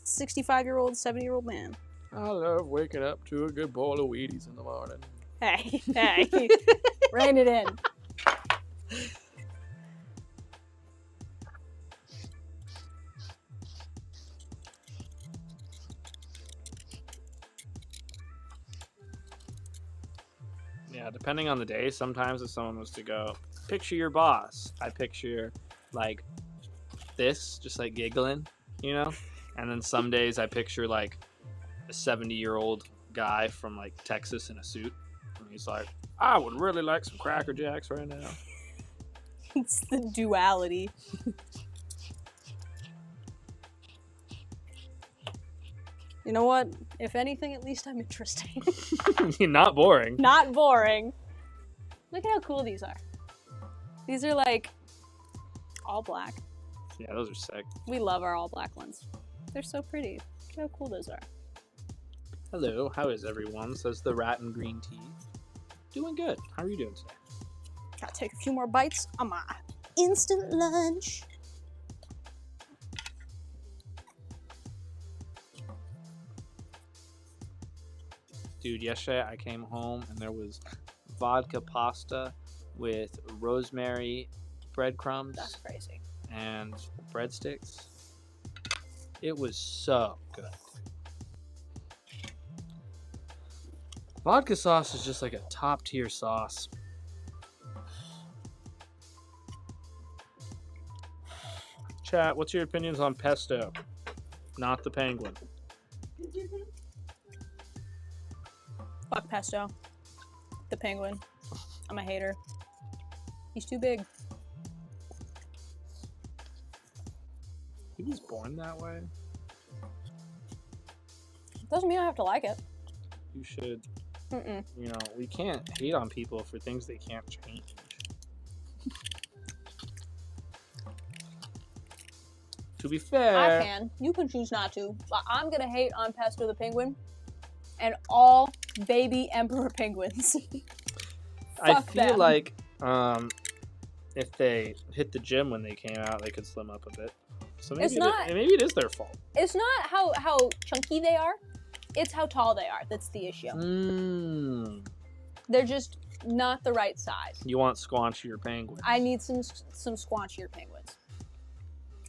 65-year-old, 70-year-old man. I love waking up to a good bowl of Wheaties in the morning. Hey, hey. Rein it in. Yeah, depending on the day, sometimes if someone was to go, picture your boss, I picture like this, just like giggling, you know? And then some days I picture like a 70-year-old guy from like Texas in a suit. And he's like, I would really like some Cracker Jacks right now. It's the duality. You know what? If anything, at least I'm interesting. Not boring. Not boring. Look at how cool these are. These are like all black. Yeah, those are sick. We love our all black ones. They're so pretty. Look how cool those are. Hello, how is everyone? Says the rat in green tea. Doing good. How are you doing today? Gotta take a few more bites on my instant lunch. Dude, yesterday I came home and there was vodka pasta with rosemary breadcrumbs That's crazy. and breadsticks. It was so good. Vodka sauce is just like a top tier sauce. Chat, what's your opinions on pesto? Not the penguin. Fuck pesto. The penguin. I'm a hater. He's too big. He was born that way. Doesn't mean I have to like it. You should, Mm-mm. you know, we can't hate on people for things they can't change. To be fair, I can. You can choose not to. But I'm gonna hate on Pesto the penguin and all baby emperor penguins. I Fuck feel them. like if they hit the gym when they came out, they could slim up a bit. So maybe It's not- maybe it is their fault. It's not how chunky they are. It's how tall they are. That's the issue. Mm. They're just not the right size. You want squanchier penguins. I need some squanchier penguins.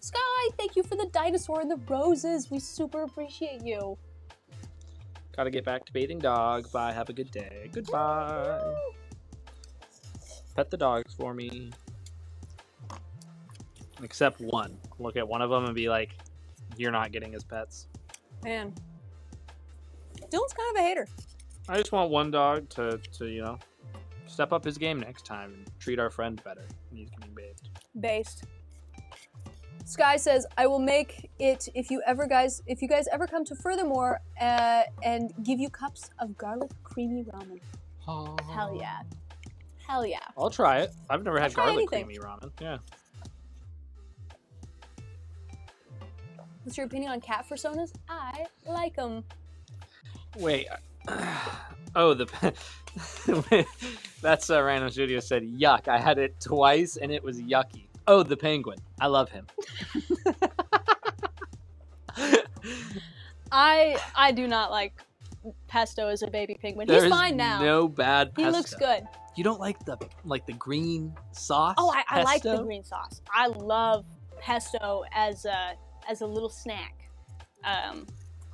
Sky, thank you for the dinosaur and the roses. We super appreciate you. Gotta get back to bathing dog. Bye. Have a good day. Goodbye. Pet the dogs for me. Except one. Look at one of them and be like, you're not getting his pets. Man. Dylan's kind of a hater. I just want one dog to you know, step up his game next time and treat our friend better. He's getting bathed. Based. Sky says, "I will make it if you guys ever come to Furthermore and give you cups of garlic creamy ramen." Oh. Hell yeah. Hell yeah. I'll try it. I've never had try garlic anything. creamy ramen. Yeah. What's your opinion on cat personas? I like them. Wait. Oh, that's Random Studio said, yuck. I had it twice and it was yucky. Oh, the penguin. I love him. I do not like Pesto as a baby penguin. There's He's fine now. no bad pesto. He looks good. You don't like the green sauce? Oh, I like the pesto? green sauce. I love pesto as a little snack.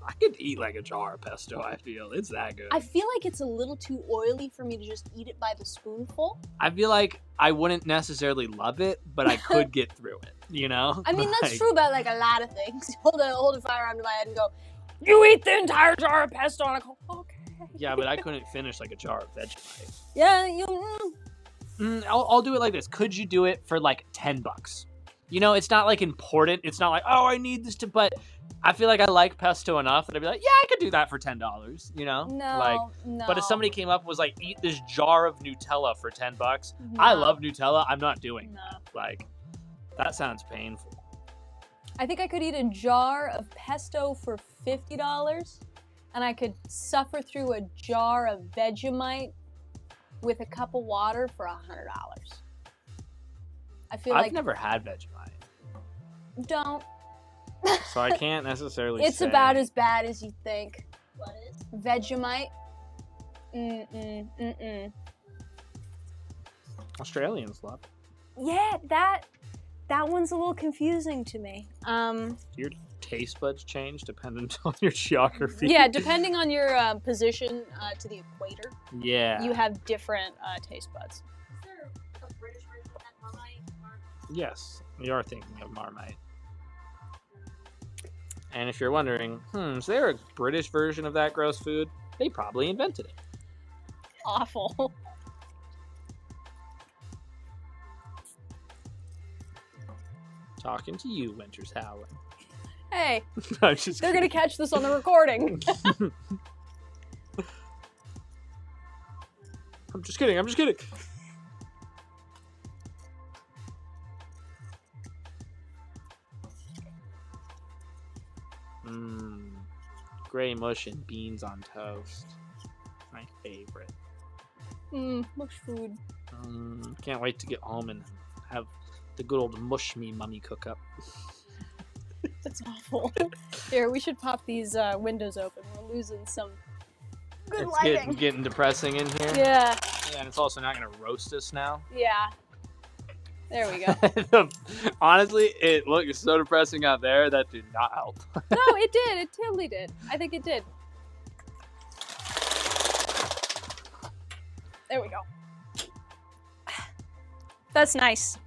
I could eat like a jar of pesto, I feel. It's that good. I feel like it's a little too oily for me to just eat it by the spoonful. I feel like I wouldn't necessarily love it, but I could get through it, you know? I mean, that's Like, true about like a lot of things. Hold a firearm to my head and go, "You eat the entire jar of pesto," and I go, "Okay." Yeah, but I couldn't finish like a jar of Vegemite. Yeah, I'll do it like this. Could you do it for like $10? You know, it's not like important. It's not like, oh, I need this but I feel like I like pesto enough that I'd be like, yeah, I could do that for $10, you know? No. But if somebody came up and was like, eat this jar of Nutella for $10, I love Nutella. I'm not doing that. Like, that sounds painful. I think I could eat a jar of pesto for $50, and I could suffer through a jar of Vegemite with a cup of water for $100. I feel I've never had Vegemite, don't. so I can't necessarily It's say. about as bad as you think. What is? Vegemite. Australians love it. Yeah, that one's a little confusing to me. Your taste buds change dependent on your geography. Yeah, depending on your position to the equator, Yeah. you have different taste buds. Is there a British version of that Marmite? Yes, you are thinking of Marmite. And if you're wondering, is there a British version of that gross food? They probably invented it. Awful. Talking to you, Winter's Howling. Hey, I'm just they're gonna catch this on the recording. I'm just kidding. Gray mush and beans on toast. My favorite. Mush food. Can't wait to get home and have the good old mush me mummy cook up. That's awful. Here, we should pop these windows open. We're losing some good lighting. It's getting depressing in here. Yeah. Yeah, and it's also not going to roast us now. Yeah. There we go. Honestly, it looks so depressing out there. That did not help. No, it did. It totally did. I think it did. There we go. That's nice.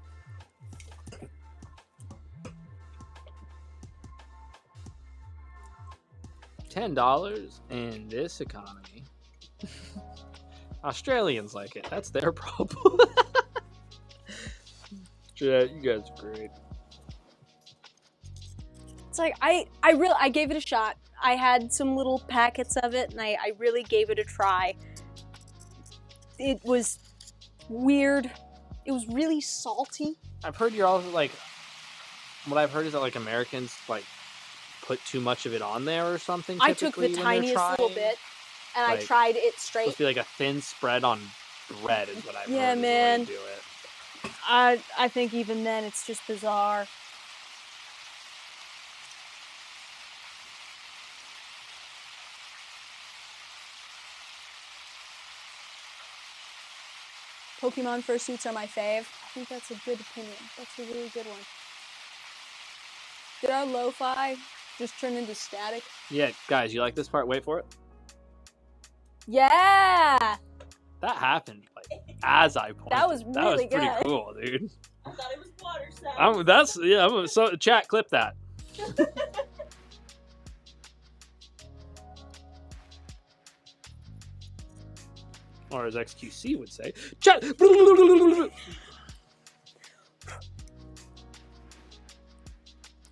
$10 in this economy. Australians like it. That's their problem. Yeah, you guys are great. It's like I gave it a shot. I had some little packets of it, and I really gave it a try. It was weird. It was really salty. I've heard you're also like. What I've heard is that like Americans like put too much of it on there or something. I took the tiniest little bit, and I tried it straight. It's supposed to be like a thin spread on bread is what I've heard. Yeah, is man. the way to do it. I think even then it's just bizarre. Pokemon fursuits are my fave. I think that's a good opinion. That's a really good one. Did our lo-fi just turn into static? Yeah, guys, you like this part? Wait for it. Yeah! That happened like as I pointed. That was really pretty good. cool, dude. I thought it was water sound. So chat, clip that. Or as XQC would say,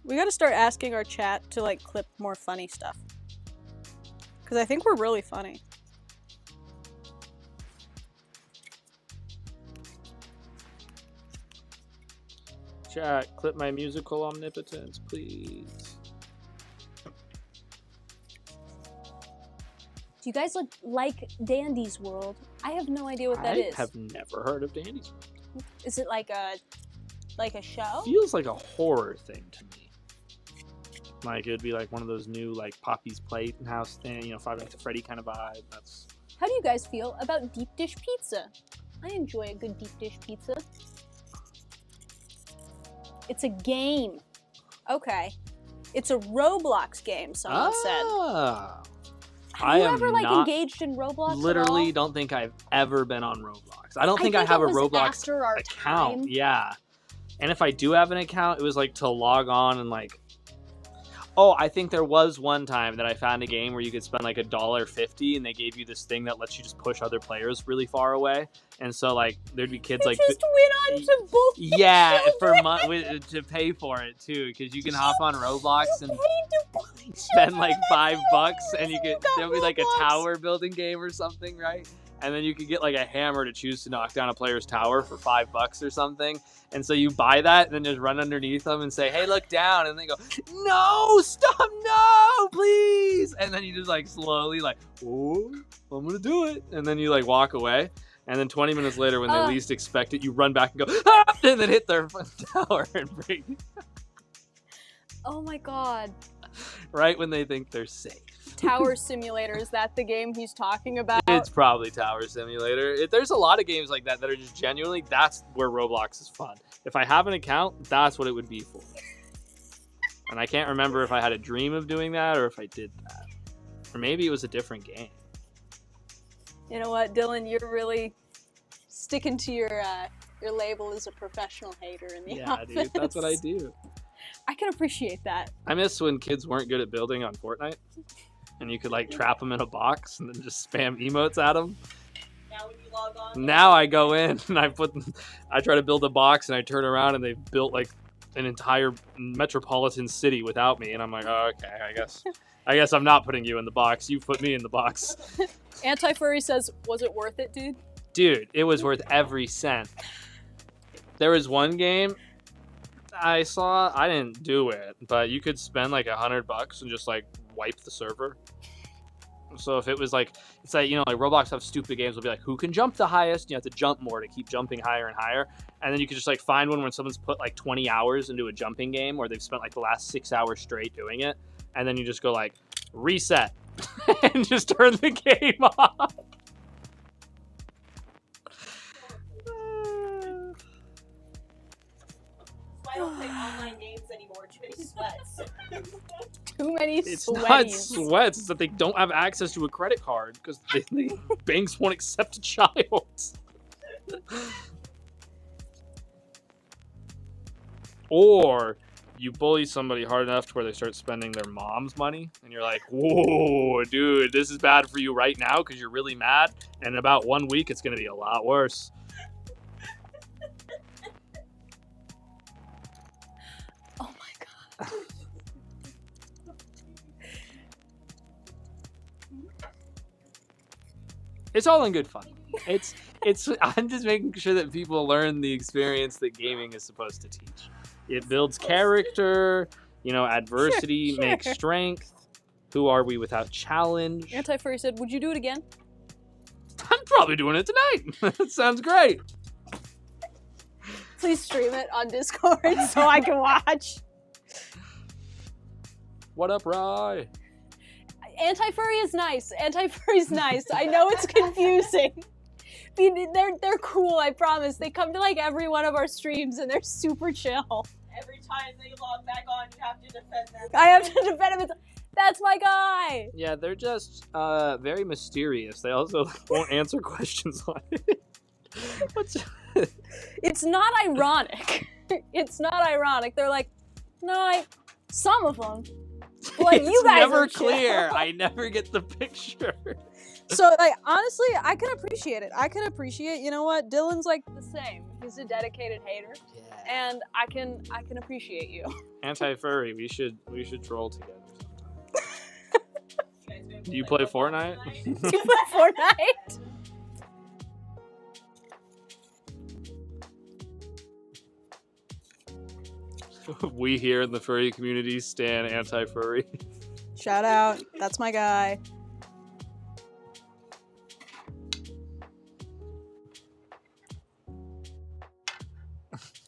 We gotta start asking our chat to like clip more funny stuff. Because I think we're really funny. Chat, clip my musical omnipotence, please. Do you guys like Dandy's World? I have no idea what that is. I have never heard of Dandy's World. Is it like a show? Feels like a horror thing to me. Like, it would be like one of those new, like, Poppy's Playhouse thing, you know, Five Nights at Freddy kind of vibe. That's... How do you guys feel about deep dish pizza? I enjoy a good deep dish pizza. It's a game. Okay. It's a Roblox game, someone said. Have you ever, like, engaged in Roblox literally at all? don't think I've ever been on Roblox. I don't think I have a Roblox account. Time. Yeah. And if I do have an account, it was, like, to log on and, like... Oh, I think there was one time that I found a game where you could spend like $1.50 and they gave you this thing that lets you just push other players really far away. And so like there'd be kids like just went on to both. Yeah, to pay for it too, because you can hop on Roblox and spend like $5 and you could there'll be like a tower building game or something, right? And then you could get like a hammer to choose to knock down a player's tower for $5 or something. And so you buy that and then just run underneath them and say, hey, look down. And they go, no, stop, no, please. And then you just like slowly like, oh, I'm going to do it. And then you like walk away. And then 20 minutes later, when they least expect it, you run back and go, ah! And then hit their tower and break. Oh my God. Right when they think they're safe. Tower Simulator, is that the game he's talking about? It's probably Tower Simulator. There's a lot of games like that that are just genuinely, that's where Roblox is fun. If I have an account, that's what it would be for. And I can't remember if I had a dream of doing that or if I did that. Or maybe it was a different game. You know what, Dylan, you're really sticking to your label as a professional hater in the office. Yeah, dude, that's what I do. I can appreciate that. I miss when kids weren't good at building on Fortnite. And you could like trap them in a box and then just spam emotes at them. Now when you log on. Now I go in and I try to build a box and I turn around and they've built like an entire metropolitan city without me. And I'm like, oh, okay, I guess I'm not putting you in the box. You put me in the box. Anti-Furry says, was it worth it, dude? Dude, it was worth every cent. There was one game I saw, I didn't do it, but you could spend like $100 and just like wipe the server. So if it was like, it's like, you know, like Roblox have stupid games will be like, who can jump the highest? You have to jump more to keep jumping higher and higher. And then you can just like find one when someone's put like 20 hours into a jumping game or they've spent like the last 6 hours straight doing it. And then you just go like, reset and just turn the game off. I don't play online games anymore. Too many sweats. Too many It's sweaties. not sweats. It's that they don't have access to a credit card because the banks won't accept a child. Or you bully somebody hard enough to where they start spending their mom's money, and you're like, whoa, dude, this is bad for you right now because you're really mad, and in about 1 week, it's going to be a lot worse. Oh my God. It's all in good fun. It's. I'm just making sure that people learn the experience that gaming is supposed to teach. It builds character, you know, adversity Sure. makes strength. Who are we without challenge? Anti-Furry said, would you do it again? I'm probably doing it tonight. That sounds great. Please stream it on Discord so I can watch. What up, Rye? Anti-Furry is nice. Anti-Furry's nice. I know it's confusing. They're cool, I promise. They come to like every one of our streams and they're super chill. Every time they log back on, you have to defend them. I have to defend him. It's, that's my guy. Yeah, they're just very mysterious. They also won't answer questions on it. It's not ironic. It's not ironic. They're like, no, some of them. Like, It's you guys never are chill. clear. I never get the picture. So, like, honestly, I can appreciate it. I can appreciate, you know what? Dylan's like the same. He's a dedicated hater. Yeah. And I can appreciate you. Anti-furry, we should troll together sometime. You guys gonna Do you play Fortnite? Do you play Fortnite? We here in the furry community stand anti-furry. Shout out. That's my guy.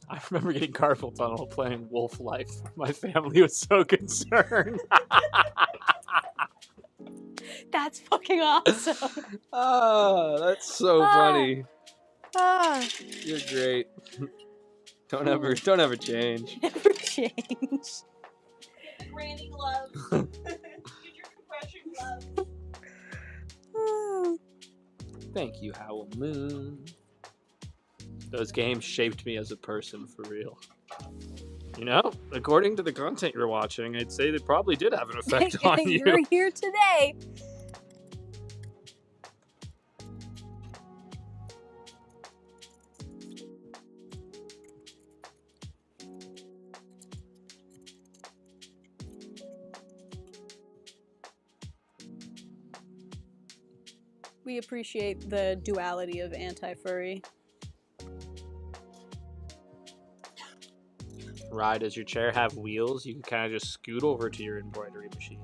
I remember getting carpal tunnel playing Wolf Life. My family was so concerned. That's fucking awesome. Oh, that's so Ah. funny. Ah, You're great. Don't ever change. never change. Get the granny gloves. Get your compression gloves. Ah. Thank you, Howl Moon. Those games shaped me as a person, for real. You know, according to the content you're watching, I'd say they probably did have an effect on you. You're here today. We appreciate the duality of anti-furry. Right, does your chair have wheels? You can kind of just scoot over to your embroidery machine.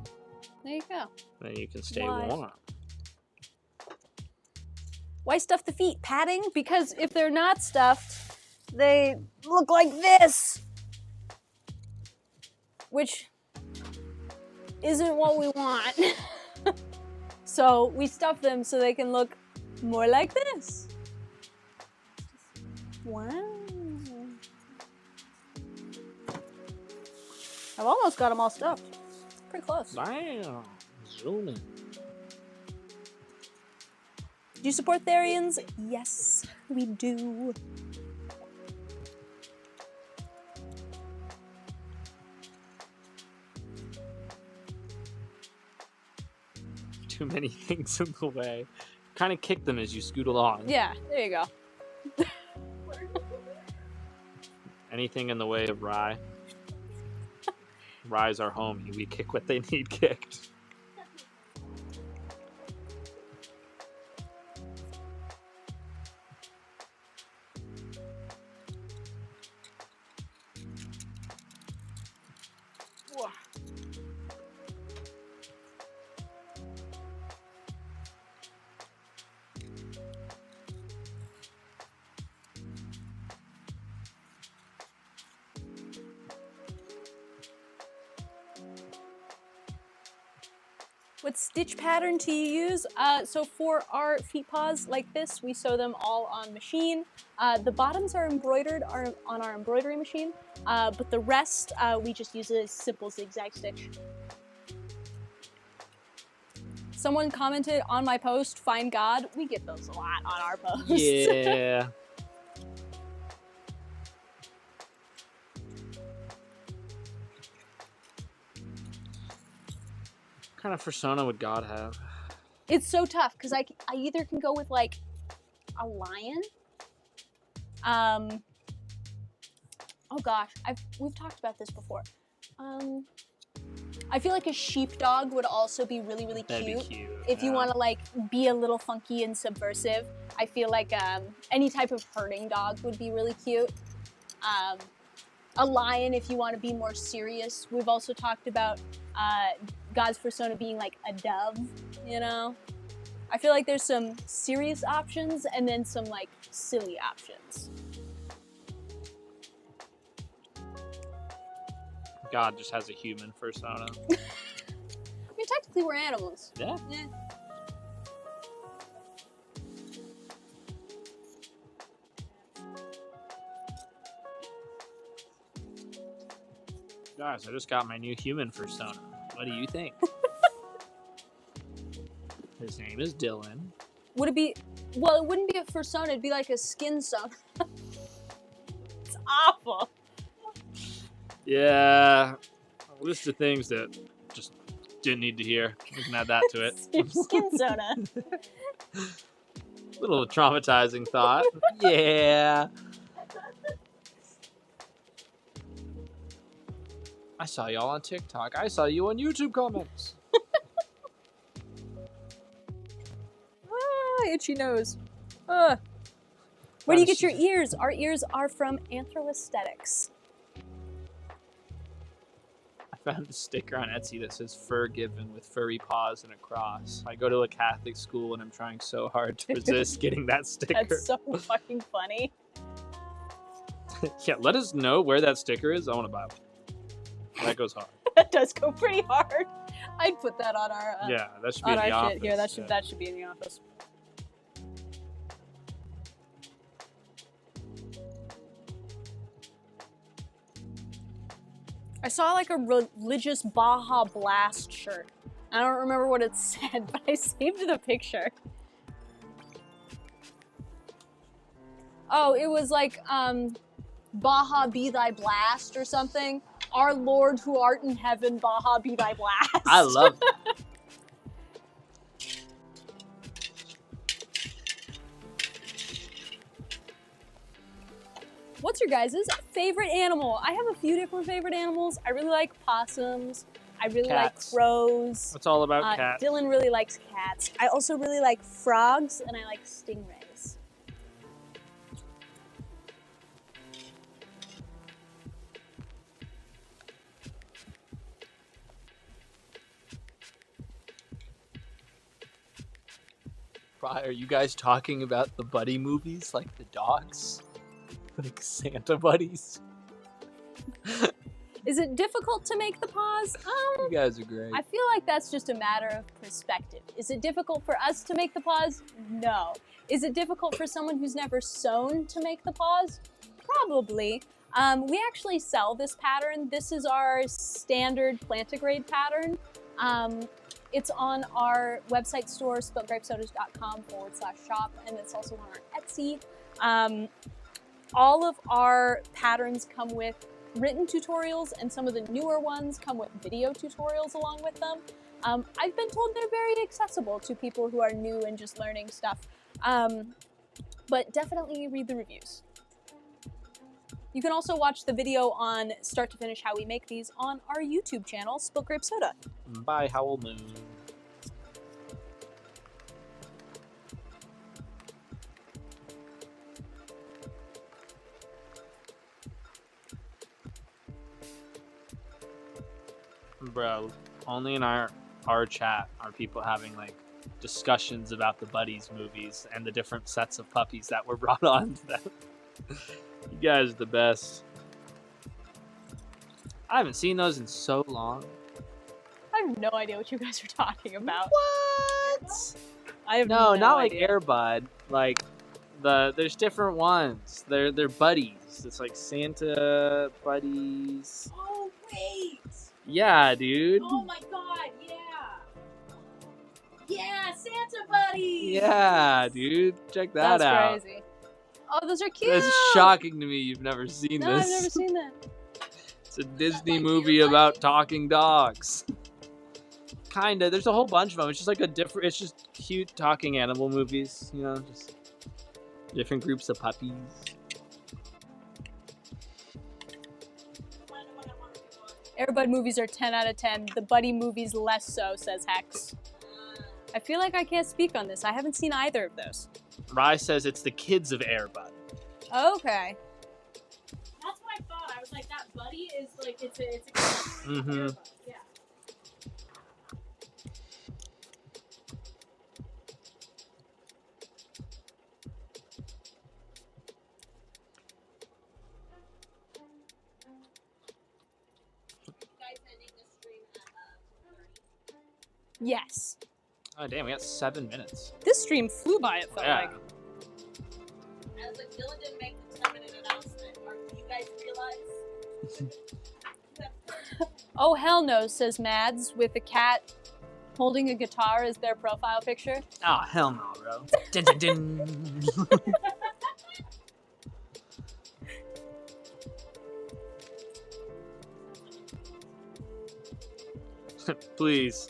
There you go. Then you can stay Why? warm. Why stuff the feet? Padding? Because if they're not stuffed, they look like this. Which isn't what we want. So we stuff them so they can look more like this. Wow. I've almost got them all stuffed. Pretty close. Damn. Zoom in. Do you support Therians? Yes, we do. Too many things in the way. Kind of kick them as you scoot along. Yeah, there you go. Anything in the way of Rye. Rye's our homie. We kick what they need kicked. What stitch pattern do you use? So for our feet paws like this, we sew them all on machine. The bottoms are embroidered on our embroidery machine, but the rest we just use a simple zigzag stitch. Someone commented on my post, "Find God." We get those a lot on our posts. Yeah. What kind of persona would God have? It's so tough because I either can go with like a lion. Oh gosh, we've talked about this before. I feel like a sheepdog would also be really, really That'd cute. be cute. If you want to like be a little funky and subversive. I feel like any type of herding dog would be really cute. A lion if you want to be more serious. We've also talked about God's persona being like a dove, you know? I feel like there's some serious options and then some like silly options. God just has a human persona. I mean, technically we're animals. Yeah. Yeah. Guys, I just got my new human persona. What do you think? His name is Dylan. Would it be, well, it wouldn't be a persona, it'd be like a skin sona. It's awful. Yeah. A list of things that just Didn't need to hear. We can add that to it. Your skin soda. Little traumatizing thought. Yeah. I saw y'all on TikTok. I saw you on YouTube comments. Itchy nose. Where do you get your ears? Our ears are from Anthro-Aesthetics. I found a sticker on Etsy that says "Forgiven" with furry paws and a cross. I go to a Catholic school and I'm trying so hard to resist getting that sticker. That's so fucking funny. Yeah, let us know where that sticker is. I want to buy one. That goes hard. That does go pretty hard. I'd put that on our Yeah, that should be on in the our office. shit here. That should be in the office. I saw like a religious Baja Blast shirt. I don't remember what it said, but I saved the picture. Oh, it was like Baja be thy blast or something. Our Lord who art in heaven, Baja be thy blast. I love that. What's your guys' favorite animal? I have a few different favorite animals. I really like possums. I really Cats. like crows. It's all about cats. Dylan really likes cats. I also really like frogs, and I like stingrays. Are you guys talking about the buddy movies, like the dogs? Like Santa buddies? Is it difficult to make the paws? You guys are great. I feel like that's just a matter of perspective. Is it difficult for us to make the paws? No. Is it difficult for someone who's never sewn to make the paws? Probably. We actually sell this pattern. This is our standard plantigrade pattern. It's on our website store, spiltgrapesodas.com/shop, and it's also on our Etsy. All of our patterns come with written tutorials, and some of the newer ones come with video tutorials along with them. I've been told they're very accessible to people who are new and just learning stuff, but definitely read the reviews. You can also watch the video on start to finish how we make these on our YouTube channel, Spilt Grape Soda. Bye, Howl Moon. Bro, only in our chat are people having like discussions about the Buddies movies and the different sets of puppies that were brought on to them. You guys are the best. I haven't seen those in so long. I have no idea what you guys are talking about. What? I have No, not idea. like Air Bud. Like there's different ones. They're buddies. It's like Santa buddies. Oh wait! Yeah, dude. Oh my god, yeah! Yeah, Santa buddies! Yeah, dude. Check that That's out. crazy. Oh, those are cute. That's shocking to me. You've never seen No, this. I've never seen that. It's a Disney like movie your about buddies? talking dogs. Kinda. There's a whole bunch of them. It's just like it's just cute talking animal movies. You know, just different groups of puppies. Airbud movies are 10 out of 10. The Buddy movies less so, says Hex. I feel like I can't speak on this. I haven't seen either of those. Rye says it's the kids of Air Bud. Okay. That's what I thought. I was like, that buddy is like, it's a Mm-hmm. yeah. Yes. Oh damn, we got 7 minutes. This stream flew by, it felt Yeah. like. I was like, Dylan didn't make the 10-minute announcement. Do you guys realize? Oh, hell no, says Mads, with a cat holding a guitar as their profile picture. Oh hell no, bro. Dun, dun, dun. Please.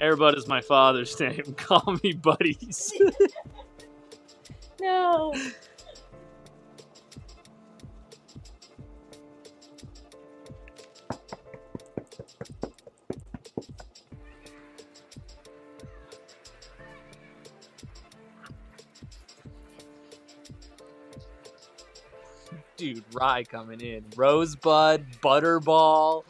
Airbud is my father's name. Call me buddies. No. Dude, Rye coming in. Rosebud, Butterball,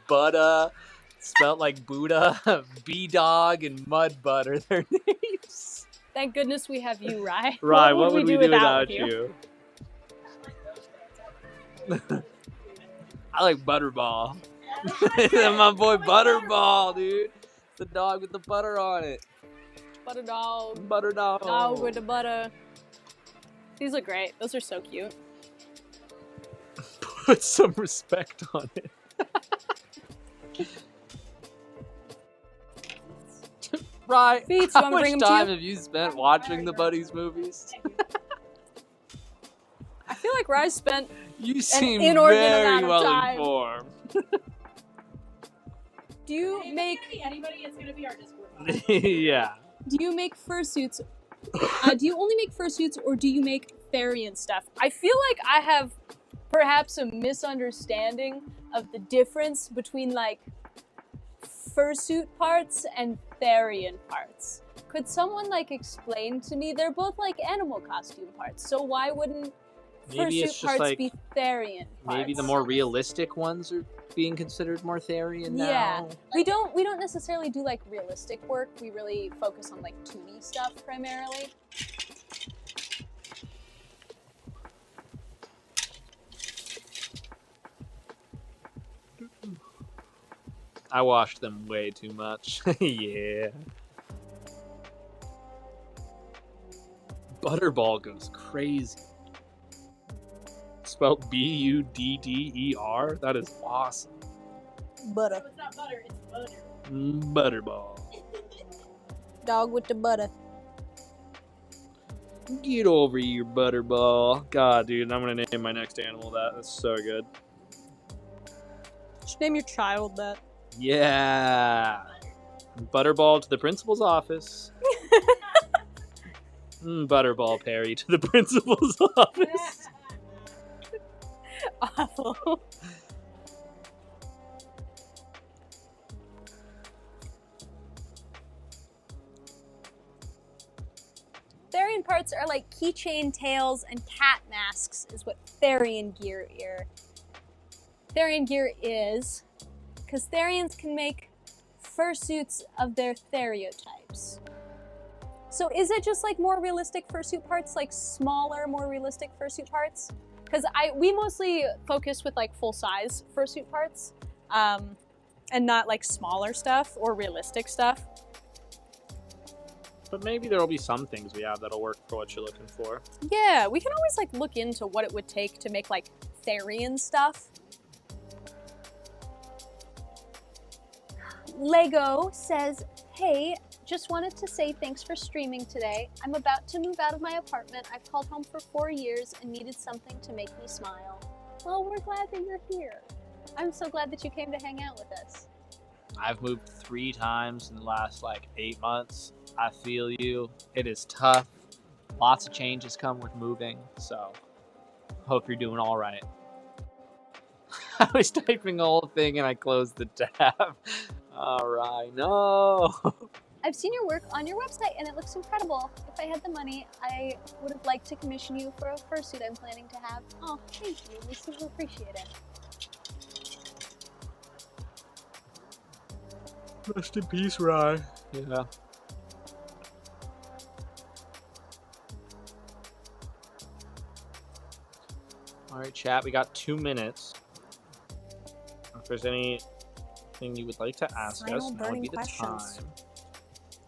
Butta, spelt like Buddha, B-Dog, and Mudbud are their names. Thank goodness we have you, Rye. Rye, what would we do without without you? I like Butterball. My boy Butterball, dude. The dog with the butter on it. Butter dog. Butter dog. Dog with the butter. These look great. Those are so cute. Put some respect on it. Right. Beats, How you want me to bring much 'em to time you? have you spent watching the Buddies movies? I feel like Rye spent You seem inordinate very amount of well time. informed. Do you Hey, make if it's gonna be anybody, it's gonna be our Discord bot. Yeah. do you make fursuits? Do you only make fursuits or do you make Therian stuff? I feel like I have perhaps a misunderstanding of the difference between like fursuit parts and Therian parts. Could someone like explain to me? They're both like animal costume parts, so why wouldn't Maybe it's fursuit just parts like be Therian parts? maybe the more realistic ones are being considered more Therian now. Yeah. We don't necessarily do like realistic work. We really focus on like 2D stuff primarily. I washed them way too much. Yeah. Butterball goes crazy. Spelled B-U-D-D-E-R? That is awesome. Butter. No, it's not butter, it's butter. Butterball. Dog with the butter. Get over here, Butterball. God, dude, I'm gonna name my next animal that. That's so good. Just name your child that. Yeah. Butterball to the principal's office. Butterball Perry to the principal's office. Awful. Therian parts are like keychain tails and cat masks is what Therian gear are. Therian gear is because Therians can make fursuits of their stereotypes. So is it just like more realistic fursuit parts, like smaller, more realistic fursuit parts? Because we mostly focus with like full size fursuit parts, and not like smaller stuff or realistic stuff. But maybe there'll be some things we have that'll work for what you're looking for. Yeah, we can always like look into what it would take to make like Therian stuff. Lego says, hey, just wanted to say thanks for streaming today. I'm about to move out of my apartment. I've called home for 4 years and needed something to make me smile. Well, we're glad that you're here. I'm so glad that you came to hang out with us. I've moved 3 times in the last like 8 months. I feel you. It is tough. Lots of changes come with moving, so hope you're doing all right. I was typing the whole thing and I closed the tab. All right, no. I've seen your work on your website and it looks incredible. If I had the money, I would have liked to commission you for a fursuit I'm planning to have. Oh, thank you. We super appreciate it. Rest in peace, Rye. Yeah. All right, chat. We got 2 minutes. If there's anything you would like to ask Final us, now would burning be the questions. time.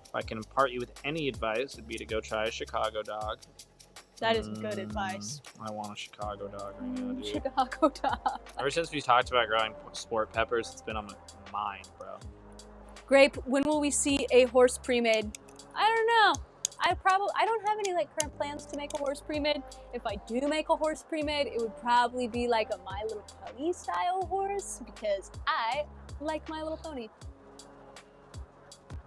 If I can impart you with any advice, it'd be to go try a Chicago dog. That is good advice. I want a Chicago dog right now, dude. Chicago dog. Ever since we talked about growing sport peppers, it's been on my mind, bro. Grape, when will we see a horse pre-made? I don't know. I don't have any like current plans to make a horse pre-made. If I do make a horse pre-made, it would probably be like a My Little Pony style horse because I like My Little Pony.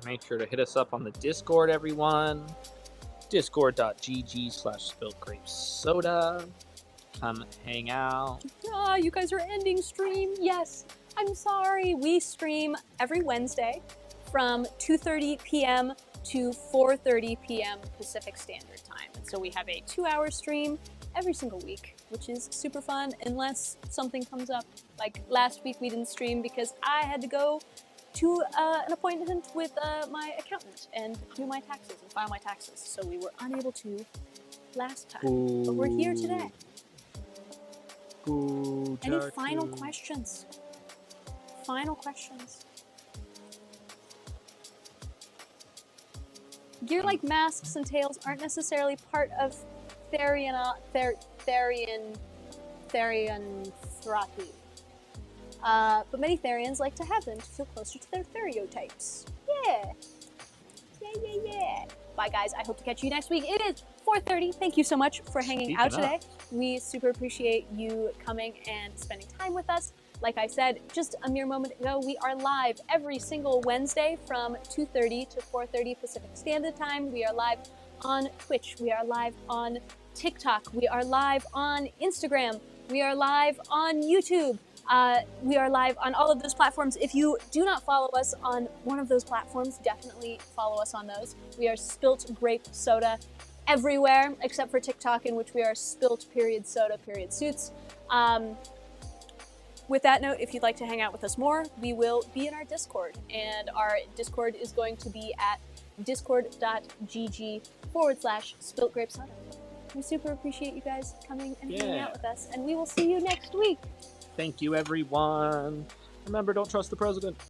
Make sure to hit us up on the Discord, everyone. Discord.gg/spiltgrapesoda. Come hang out. Ah, you guys are ending stream. Yes, I'm sorry. We stream every Wednesday from 2:30 p.m. to 4:30 p.m. Pacific Standard Time. And so we have a 2-hour stream every single week, which is super fun unless something comes up. Like last week we didn't stream because I had to go to an appointment with my accountant and do my taxes and file my taxes. So we were unable to last time. Ooh. But we're here today. Ooh, Any final questions? Final questions? Gear like masks and tails aren't necessarily part of Therian therapy. But many Therians like to have them to feel closer to their stereotypes. Yeah. Yeah. Bye, guys. I hope to catch you next week. It is 4:30. Thank you so much for hanging out today. We super appreciate you coming and spending time with us. Like I said just a mere moment ago, we are live every single Wednesday from 2:30 to 4:30 Pacific Standard Time. We are live on Twitch. We are live on TikTok. We are live on Instagram. We are live on YouTube. We are live on all of those platforms. If you do not follow us on one of those platforms, definitely follow us on those. We are Spilt Grape Soda everywhere except for TikTok, in which we are Spilt.Soda.Suits. With that note, if you'd like to hang out with us more, we will be in our Discord, and our Discord is going to be at discord.gg/spiltgrapesoda. We super appreciate you guys coming and hanging out with us, and we will see you next week. Thank you, everyone. Remember, don't trust the president.